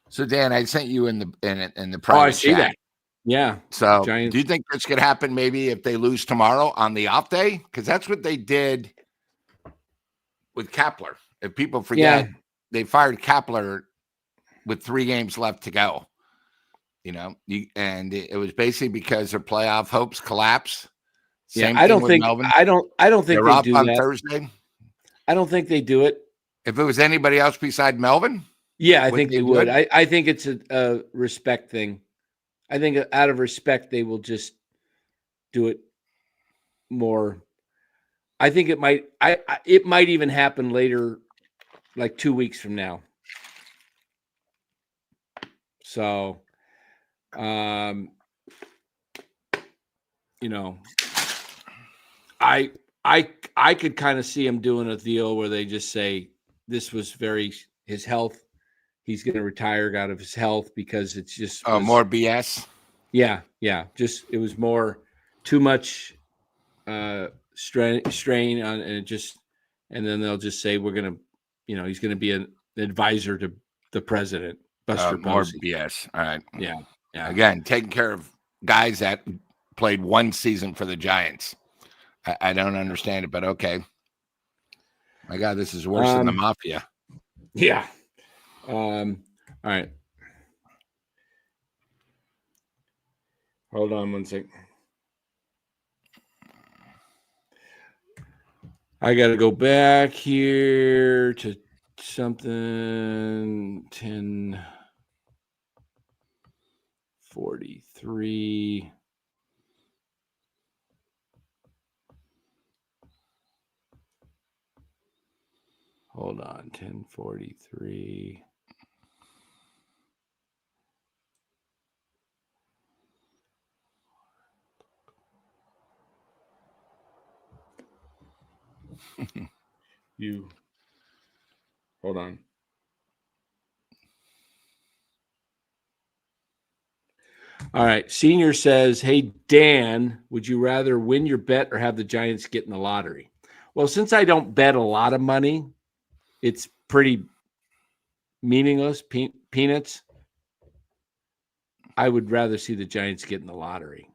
So Dan, I sent you in the private Oh, I see chat. that. Yeah. So Giants. do you think this could happen maybe if they lose tomorrow on the off day? Because that's what they did with Kepler. If people forget, they fired Kepler with 3 games left to go. And it was basically because their playoff hopes collapse. Same I thing don't with think Melvin. I don't think They're they up do on that. Thursday. I don't think they do it. If it was anybody else beside Melvin, yeah, I think they would. it? I think it's a respect thing. I think out of respect, they will just do it more. I think it might. It might even happen later, like 2 weeks from now. So, I could kind of see him doing a deal where they just say this was his health. He's going to retire out of his health because it's just more BS. Yeah. Just it was more too much strain on, and then they'll just say we're going to, he's going to be an advisor to the president. Buster More Posey. BS. All right. Yeah. Again, taking care of guys that played 1 season for the Giants. I don't understand it, but okay. My God, this is worse than the mafia. Yeah. All right. Hold on 1 second. I got to go back here to something 10:43. Hold on, 10:43. You hold on. All right. Senior says, hey, Dan, would you rather win your bet or have the Giants get in the lottery? Well, since I don't bet a lot of money, it's pretty meaningless, peanuts. I would rather see the Giants get in the lottery.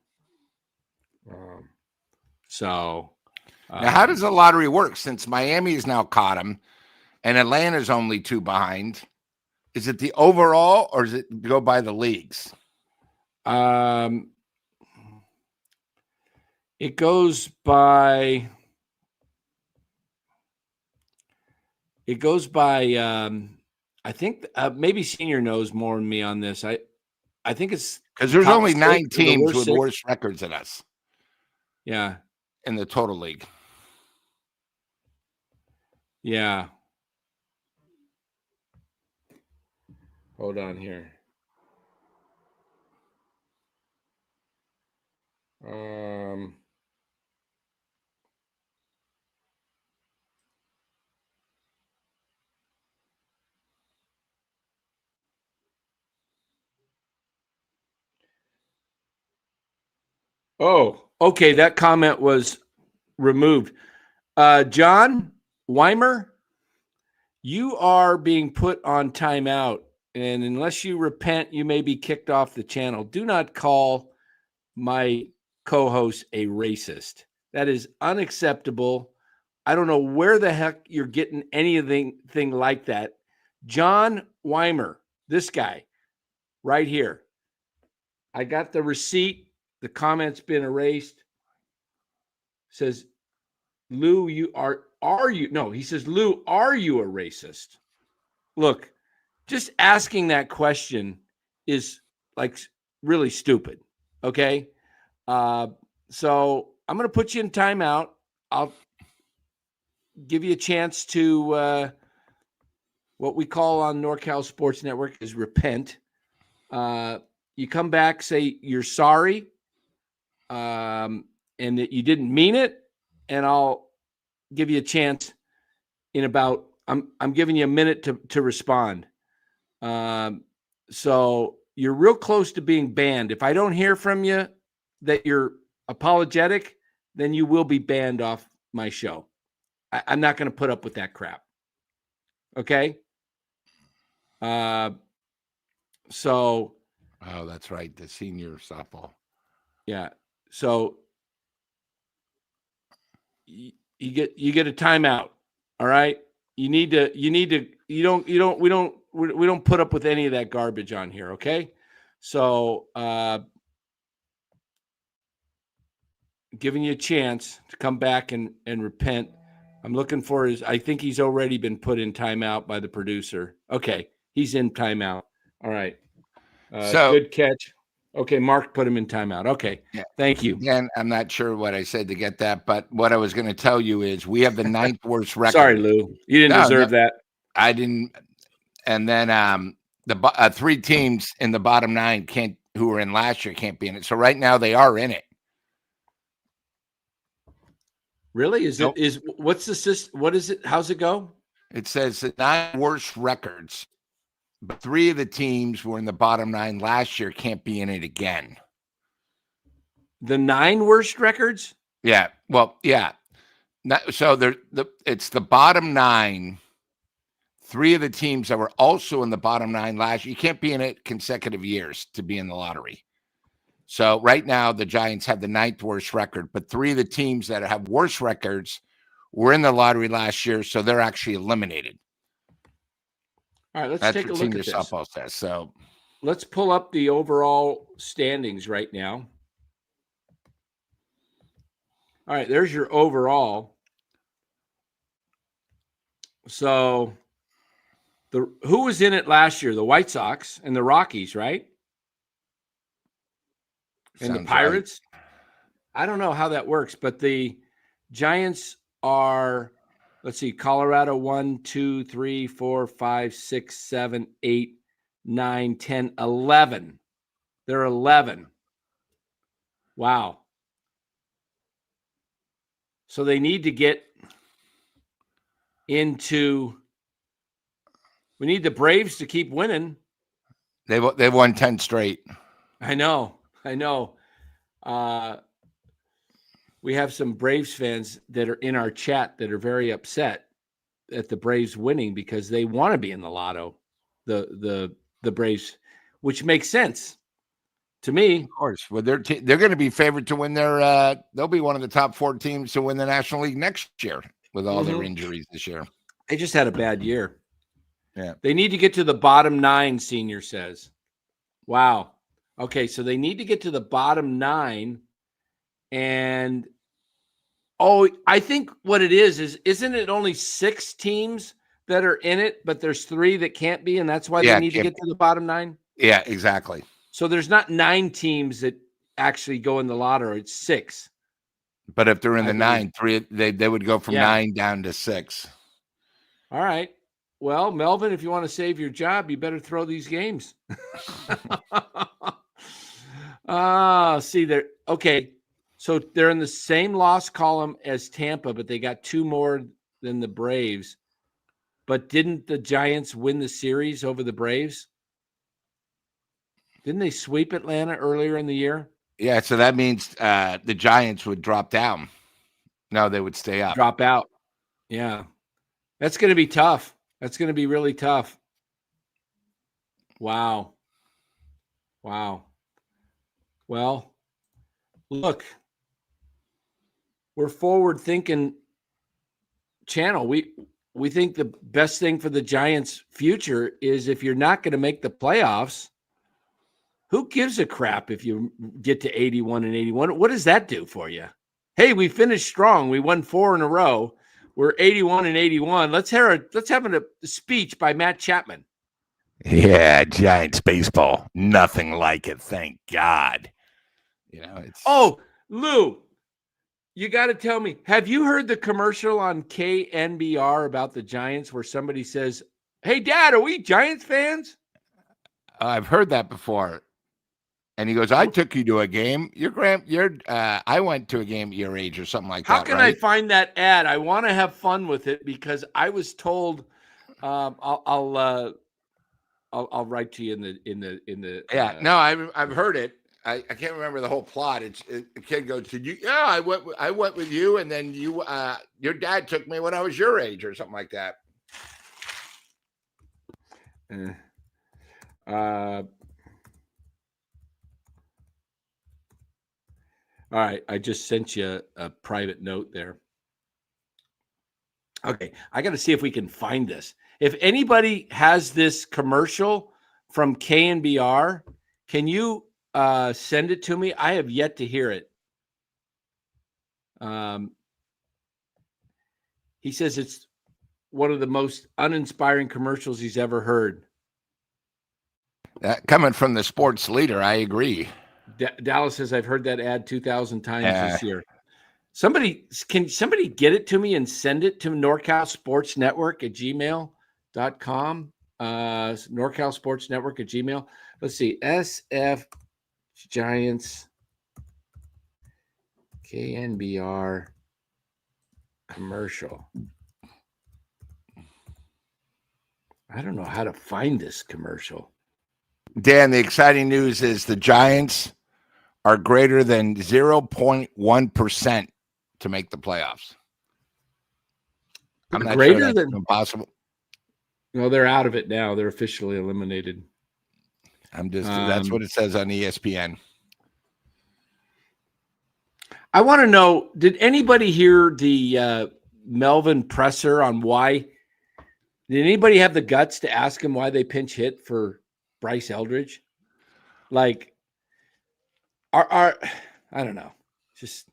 Now, how does the lottery work? Since Miami has now caught them and Atlanta's only 2 behind, is it the overall or does it go by the leagues? It goes by. I think maybe Senior knows more than me on this. I think it's because there's only 9 teams with worse records than us. Yeah. In the total league. Yeah. Hold on here. Oh, okay. That comment was removed. John Weimer, You are being put on timeout, and unless you repent, you may be kicked off the channel. Do not call my co-host a racist. That is unacceptable. I don't know where the heck you're getting anything like that. John Weimer, this guy right here. I got the receipt. The comment's been erased. Says, Lou, are you? No, he says, Lou, are you a racist? Look, just asking that question is like really stupid. Okay. So I'm going to put you in timeout. I'll give you a chance to, what we call on NorCal Sports Network is repent. You come back, say you're sorry, and that you didn't mean it, and I'll give you a chance in about. I'm giving you a minute to respond. So you're real close to being banned. If I don't hear from you that you're apologetic, then you will be banned off my show. I'm not going to put up with that crap. Okay. So. Oh, that's right. The senior softball. Yeah. So you get a timeout. All right. We don't put up with any of that garbage on here. Okay. So, giving you a chance to come back and repent. I'm looking for I think he's already been put in timeout by the producer. Okay. He's in timeout. All right. So good catch. Okay. Mark put him in timeout. Okay. yeah, thank you. Again, I'm not sure what I said to get that, but what I was going to tell you is we have the 9th worst record. Sorry, Lou. You didn't deserve that. I didn't. And then the 3 teams in the bottom 9 who were in last year can't be in it. So right now they are in it. Really? What's the system? What is it? How's it go? It says the 9 worst records, but 3 of the teams were in the bottom 9 last year can't be in it again. The 9 worst records? Yeah. Well, yeah. So it's the bottom 9. 3 of the teams that were also in the bottom 9 last year, you can't be in it consecutive years to be in the lottery. So right now the Giants have the 9th worst record, but 3 of the teams that have worse records were in the lottery last year, so they're actually eliminated. All right, let's take a look at this. Softball says. So let's pull up the overall standings right now. All right, there's your overall. So who was in it last year? The White Sox and the Rockies, right? And the Pirates. Right. I don't know how that works, but the Giants are, let's see, Colorado 1, 2, 3, 4, 5, 6, 7, 8, 9, 10, 11. They're 11. Wow. So they need to get into. We need the Braves to keep winning. They've won 10 straight. I know. We have some Braves fans that are in our chat that are very upset at the Braves winning because they want to be in the lotto. The Braves, which makes sense to me. Of course. Well, they're going to be favored to win they'll be one of the top 4 teams to win the National League next year with all their injuries this year. They just had a bad year. Yeah. They need to get to the bottom 9, Senior says. Wow. Okay, so they need to get to the bottom 9. And, I think what it is isn't it only 6 teams that are in it, but there's 3 that can't be, and that's why they need to get to the bottom 9? Yeah, exactly. So there's not 9 teams that actually go in the lottery. It's 6. But if they're in the 9, 3, they would go from 9 down to 6. All right. Well, Melvin, if you want to save your job, you better throw these games. See there. Okay. So they're in the same loss column as Tampa, but they got 2 more than the Braves. But didn't the Giants win the series over the Braves? Didn't they sweep Atlanta earlier in the year? Yeah, so that means the Giants would drop down. No, they would stay up. Drop out. Yeah. That's going to be tough. That's going to be really tough. Wow. Well, look, we're forward thinking channel. We think the best thing for the Giants' future is if you're not going to make the playoffs, who gives a crap if you get to 81-81? What does that do for you? Hey, we finished strong. We won 4 in a row. We're 81-81. Let's have a speech by Matt Chapman. Yeah, Giants baseball. Nothing like it. Thank God. It's. Oh, Lou, you got to tell me, have you heard the commercial on KNBR about the Giants where somebody says, "Hey, Dad, are we Giants fans?" I've heard that before. And he goes, "I took you to a game. I went to a game at your age or something like that." How can I find that ad? I want to have fun with it because I was told. I'll write to you in the. Yeah, no, I've heard it. I can't remember the whole plot. The kid goes, "Did you?" Yeah, I went with you, and then your dad took me when I was your age or something like that. All right, I just sent you a private note there. Okay, I got to see if we can find this. If anybody has this commercial from KNBR, can you send it to me? I have yet to hear it. He says it's one of the most uninspiring commercials he's ever heard. Coming from the sports leader, I agree. Dallas says, I've heard that ad 2,000 times this year. Can somebody get it to me and send it to norcalsportsnetwork@gmail.com? norcalsportsnetwork@gmail. Let's see. SF Giants KNBR commercial. I don't know how to find this commercial. Dan, the exciting news is the Giants are greater than 0.1% to make the playoffs. I'm not greater sure that's than impossible. No, they're out of it now. They're officially eliminated. That's what it says on ESPN. I want to know, did anybody hear the Melvin presser on why? Did anybody have the guts to ask him why they pinch hit for Bryce Eldridge? Like, I don't know. Just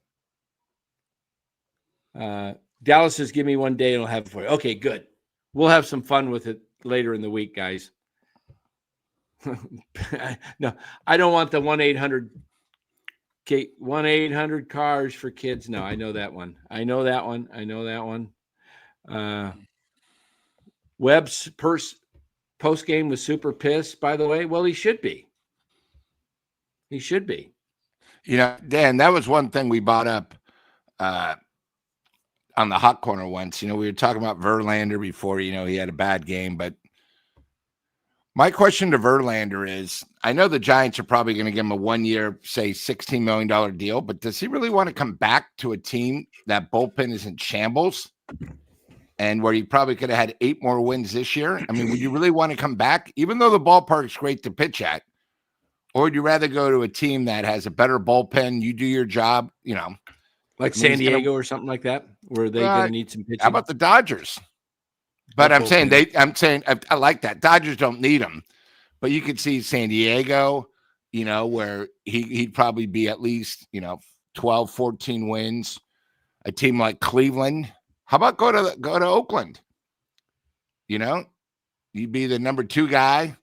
Dallas says, give me one day and I'll have it for you. Okay, good. We'll have some fun with it later in the week, guys. No, I don't want the 1-800 cars for kids. No, I know that one. Webb's post game was super pissed, by the way. Well, he should be. Dan, that was one thing we brought up on the hot corner once. We were talking about Verlander before, he had a bad game. But my question to Verlander is, I know the Giants are probably going to give him a 1-year, say, $16 million deal, but does he really want to come back to a team that bullpen is in shambles and where he probably could have had 8 more wins this year? I mean, would you really want to come back, even though the ballpark's great to pitch at? Or would you rather go to a team that has a better bullpen, you do your job, like San Diego or something like that, where they're going to need some pitching? How about the Dodgers? But I'm saying I like that. Dodgers don't need him, but you could see San Diego, where he'd probably be at least, 12, 14 wins. A team like Cleveland. How about go to Oakland? You'd be the number 2 guy,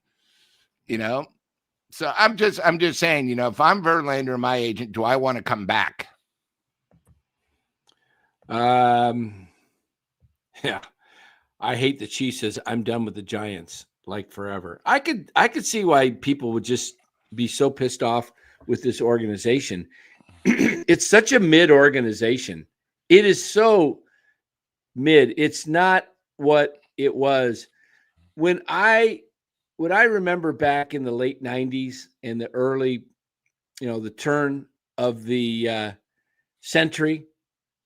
So I'm just saying, if I'm Verlander, my agent, do I want to come back? Yeah. I hate that she says I'm done with the Giants like forever. I could see why people would just be so pissed off with this organization. It's such a mid organization. It is so mid. It's not what it was when I remember back in the late 90s and the early, the turn of the century.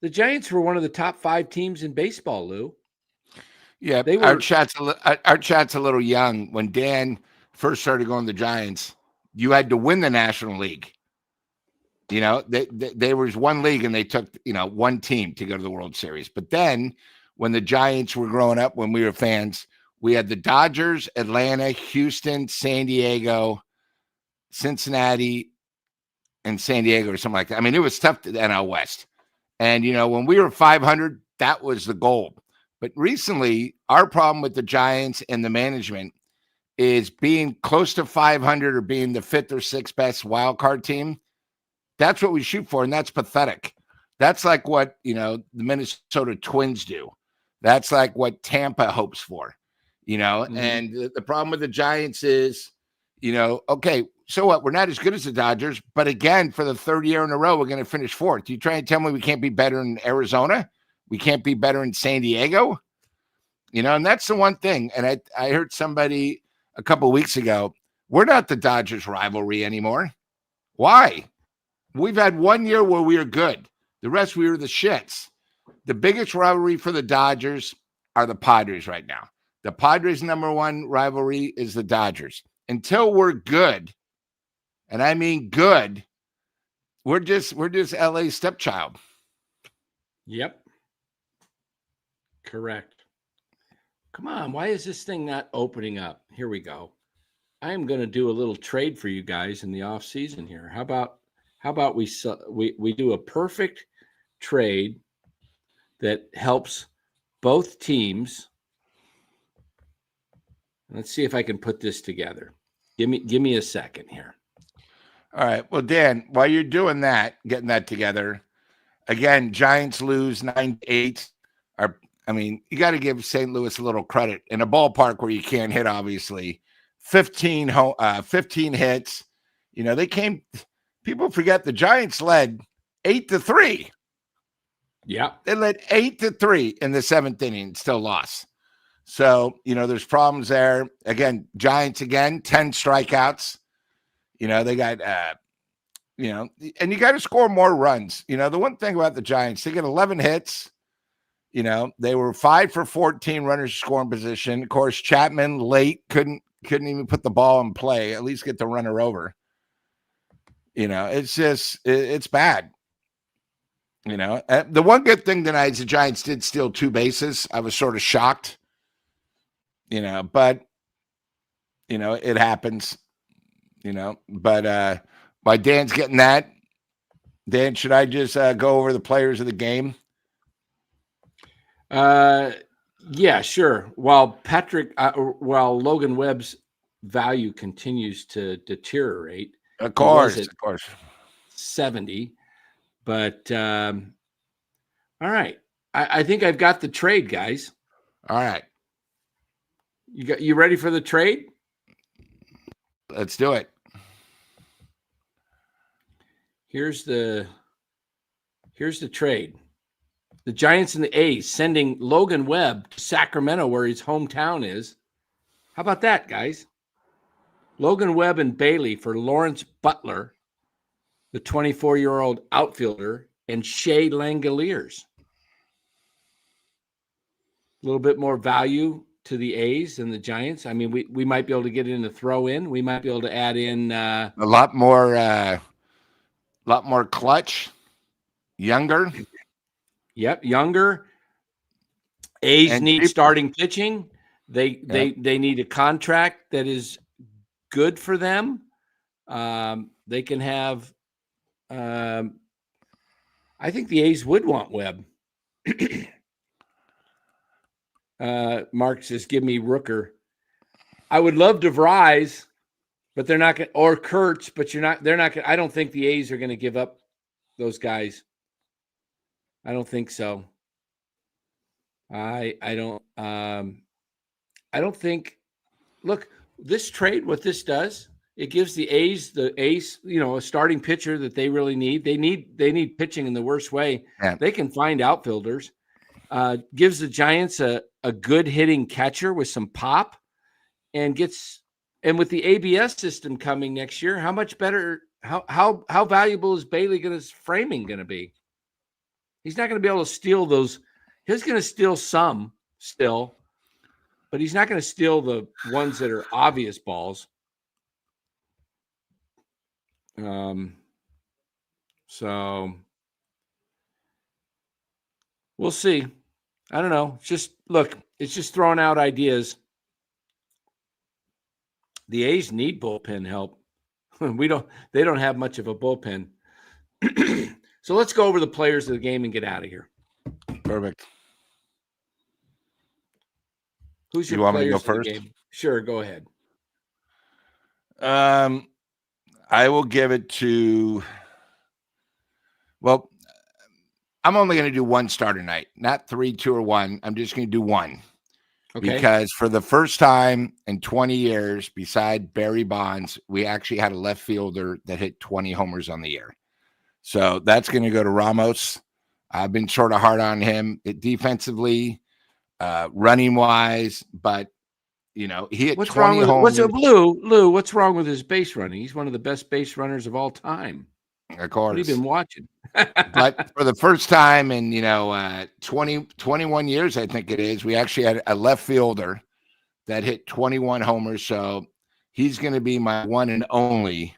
The Giants were one of the top 5 teams in baseball, Lou. Yeah, They our were chat's a little young. When Dan first started going to the Giants, you had to win the National League. You know, there was one league and they took, one team to go to the World Series. But then when the Giants were growing up, when we were fans, we had the Dodgers, Atlanta, Houston, San Diego, Cincinnati, and San Diego or something like that. I mean, it was tough to the NL West. And, when we were 500, that was the goal. But recently, our problem with the Giants and the management is being close to 500 or being the fifth or sixth best wild card team. That's what we shoot for, and that's pathetic. That's like what, the Minnesota Twins do. That's like what Tampa hopes for, And the problem with the Giants is, okay, so what? We're not as good as the Dodgers, but again, for the third year in a row, we're going to finish fourth. You try and tell me we can't be better in Arizona? We can't be better in San Diego? And that's the one thing. And I heard somebody a couple of weeks ago, we're not the Dodgers rivalry anymore. Why? We've had 1 year where we were good. The rest, we were the shits. The biggest rivalry for the Dodgers are the Padres right now. The Padres' number one rivalry is the Dodgers. Until we're good, and I mean good, we're just LA's stepchild. Yep. Correct. Come on, why is this thing not opening up? Here we go. I am going to do a little trade for you guys in the off season here. How about we do a perfect trade that helps both teams. Let's see if I can put this together. Give me a second here. All right. Well, Dan, while you're doing that, getting that together, again, Giants lose 9-8. You got to give St. Louis a little credit in a ballpark where you can't hit, obviously. 15 hits. They came. People forget the Giants led 8-3. Yeah. They led 8-3 in the seventh inning, still lost. So, there's problems there. Again, Giants 10 strikeouts. They got, and you got to score more runs. The one thing about the Giants, they get 11 hits. They were 5 for 14 runners scoring position. Of course, Chapman late couldn't even put the ball in play, at least get the runner over. It's just, it's bad. The one good thing tonight is the Giants did steal 2 bases. I was sort of shocked, but, it happens, but while Dan's getting that, Dan, should I just go over the players of the game? Yeah, sure. While Logan Webb's value continues to deteriorate. Of course. 70. But all right. I think I've got the trade, guys. All right. You ready for the trade? Let's do it. Here's the trade. The Giants and the A's sending Logan Webb to Sacramento, where his hometown is. How about that, guys? Logan Webb and Bailey for Lawrence Butler, the 24-year-old outfielder, and Shea Langoliers. A little bit more value to the A's and the Giants. I mean, we might be able to get in a throw in. We might be able to add in a lot more clutch, younger. Yep, younger. A's And need people- starting pitching. They need a contract that is good for them. They can have. I think the A's would want Webb. Mark says, "Give me Rooker." I would love DeVries, but they're not going. Or Kurtz, but you're not. They're not going. I don't think the A's are going to give up those guys. I don't think so. I don't think. Look, this trade. What this does, it gives the A's a starting pitcher that they really need. They need pitching in the worst way. Yeah. They can find outfielders. Gives the Giants a good hitting catcher with some pop, and with the ABS system coming next year, how much better? How valuable is Bailey framing going to be? He's not going to be able to steal those. He's going to steal some still, but he's not going to steal the ones that are obvious balls. So we'll see. I don't know. It's just throwing out ideas. The A's need bullpen help. They don't have much of a bullpen. So let's go over the players of the game and get out of here. Perfect. Who's your You want me to players go of the first? game? Sure, go ahead. I will give it to. Well, I'm only going to do one star tonight, not 3, 2, or 1. I'm just going to do one. Okay. Because for the first time in 20 years, beside Barry Bonds, we actually had a left fielder that hit 20 homers on the year. So that's going to go to Ramos. I've been sort of hard on him defensively, running wise, but he hit 20 homers. Lou? What's wrong with his base running? He's one of the best base runners of all time. Of course. What have you been watching? But for the first time in 21 years, I think it is, we actually had a left fielder that hit 21 homers. So he's going to be my one and only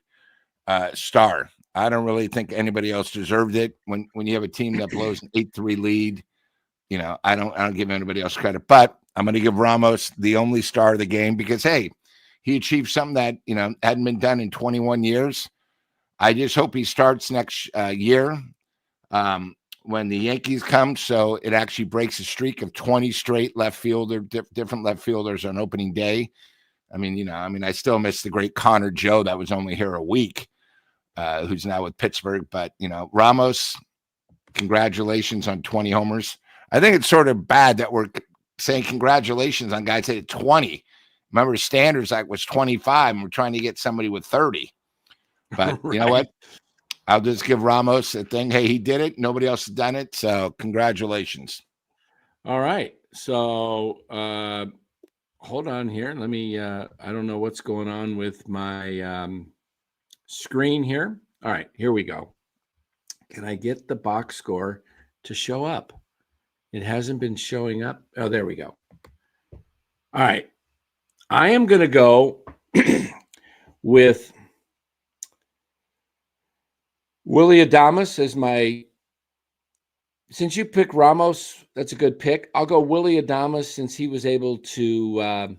star. I don't really think anybody else deserved it. When you have a team that blows an 8-3 lead, I don't give anybody else credit. But I'm going to give Ramos the only star of the game because, hey, he achieved something that hadn't been done in 21 years. I just hope he starts next year when the Yankees come, so it actually breaks a streak of 20 straight different left fielders on opening day. I still miss the great Connor Joe that was only here a week, who's now with Pittsburgh. But, Ramos, congratulations on 20 homers. I think it's sort of bad that we're saying congratulations on guys that hit 20. Remember, standards was 25, and we're trying to get somebody with 30. But Right. You know what? I'll just give Ramos a thing. Hey, he did it. Nobody else has done it. So congratulations. All right. So hold on here. Let me, I don't know what's going on with my screen here. All right, here we go. Can I get the box score to show up? It hasn't been showing up. Oh, there we go. All right. I am going to go with Willy Adames as since you pick Ramos, that's a good pick. I'll go Willy Adames since he was able to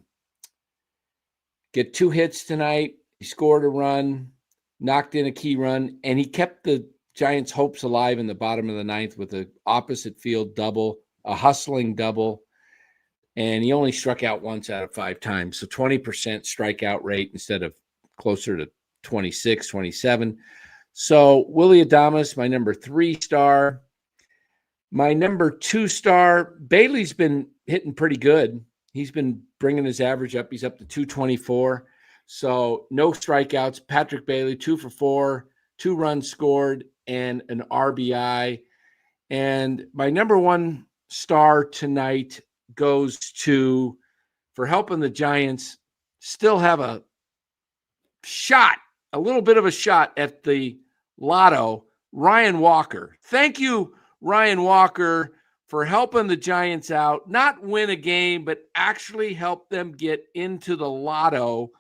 get 2 hits tonight. He scored a run, knocked in a key run, and he kept the Giants' hopes alive in the bottom of the 9th with an opposite field double, a hustling double, and he only struck out once out of 5 times. So 20% strikeout rate instead of closer to 26, 27. So Willy Adames, my number 3 star. My number 2 star, Bailey's been hitting pretty good. He's been bringing his average up. He's up to 224. So no strikeouts. Patrick Bailey, 2 for 4, 2 runs scored, and an RBI. And my number 1 star tonight goes to, for helping the Giants still have a little bit of a shot at the lotto, Ryan Walker. Thank you, Ryan Walker, for helping the Giants out, not win a game, but actually help them get into the lotto.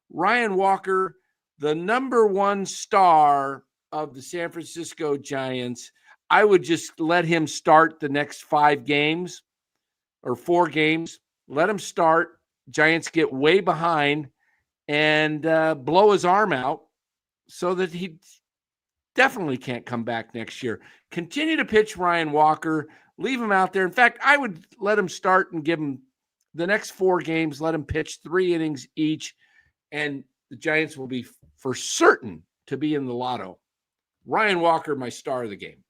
Ryan Walker, the number 1 star of the San Francisco Giants. I would just let him start the next 5 games or 4 games. Let him start. Giants get way behind and blow his arm out so that he definitely can't come back next year. Continue to pitch Ryan Walker. Leave him out there. In fact, I would let him start and give him the next 4 games. Let him pitch 3 innings each, and the Giants will be for certain to be in the lotto. Ryan Walker, my star of the game.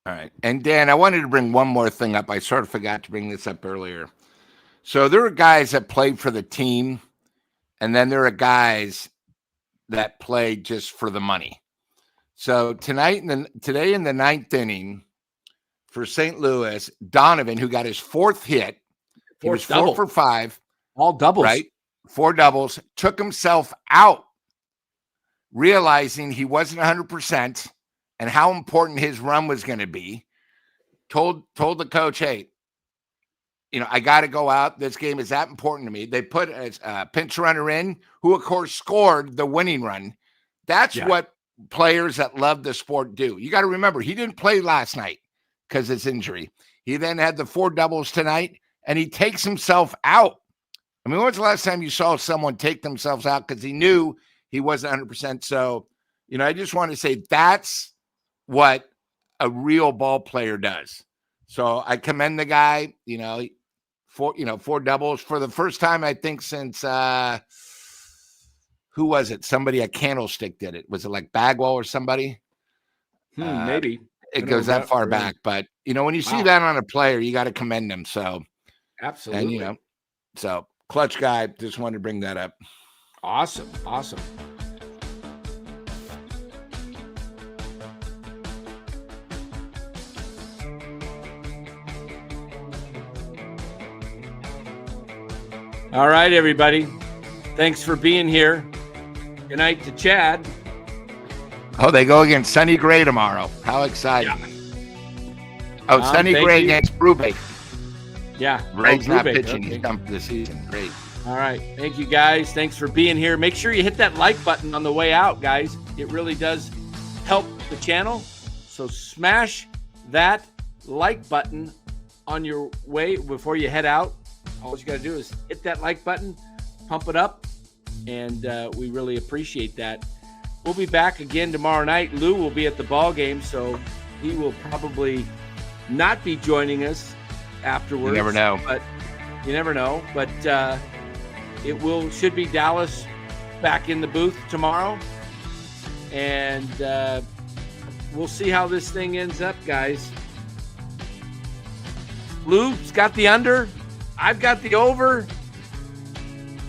All right. And Dan, I wanted to bring one more thing up. I sort of forgot to bring this up earlier. So there are guys that played for the team, and then there are guys that played just for the money. So today in the 9th inning for St. Louis, Donovan, who got his 4th hit, he was 4 for 5. All doubles. Right? 4 doubles, took himself out, realizing he wasn't 100% and how important his run was going to be. Told the coach, hey, I got to go out. This game is that important to me. They put a pinch runner in who, of course, scored the winning run. That's what players that love the sport do. You got to remember, he didn't play last night because of his injury. He then had the 4 doubles tonight, and he takes himself out. I mean, when was the last time you saw someone take themselves out because he knew he wasn't 100%? So, I just want to say that's what a real ball player does. So I commend the guy, 4 doubles for the first time, I think, since who was it? Somebody at Candlestick did it. Was it like Bagwell or somebody? Maybe. It goes that far back. But, when you see that on a player, you got to commend them. So, absolutely. And, so clutch guy, just wanted to bring that up. Awesome. All right, everybody. Thanks for being here. Good night to Chad. Oh, they go against Sonny Gray tomorrow. How exciting. Yeah. Oh, Sonny Gray against Brubaker. Yeah. Ray's not pitching. He's done for the season. Great. All right. Thank you, guys. Thanks for being here. Make sure you hit that like button on the way out, guys. It really does help the channel. So smash that like button on your way before you head out. All you got to do is hit that like button, pump it up, and we really appreciate that. We'll be back again tomorrow night. Lou will be at the ball game, so he will probably not be joining us afterwards. You never know. But you never know. But it should be Dallas back in the booth tomorrow, and we'll see how this thing ends up, guys. Lou's got the under. I've got the over,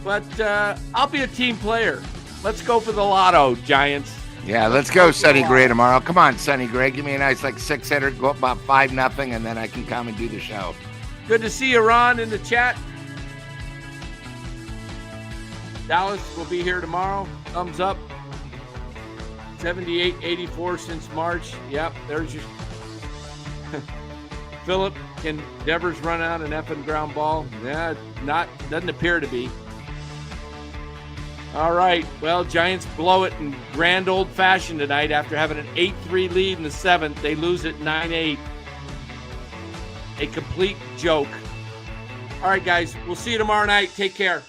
but I'll be a team player. Let's go for the lotto, Giants. Yeah, let's go Sonny Gray tomorrow. Come on, Sonny Gray. Give me a nice 6-hitter, go up about 5-0, and then I can come and do the show. Good to see you, Ron, in the chat. Dallas will be here tomorrow. Thumbs up. 78-84 since March. Yep, there's your... Philip, can Devers run out an effing ground ball? Yeah, doesn't appear to be. All right, well, Giants blow it in grand old fashion tonight after having an 8-3 lead in the 7th. They lose it 9-8. A complete joke. All right, guys, we'll see you tomorrow night. Take care.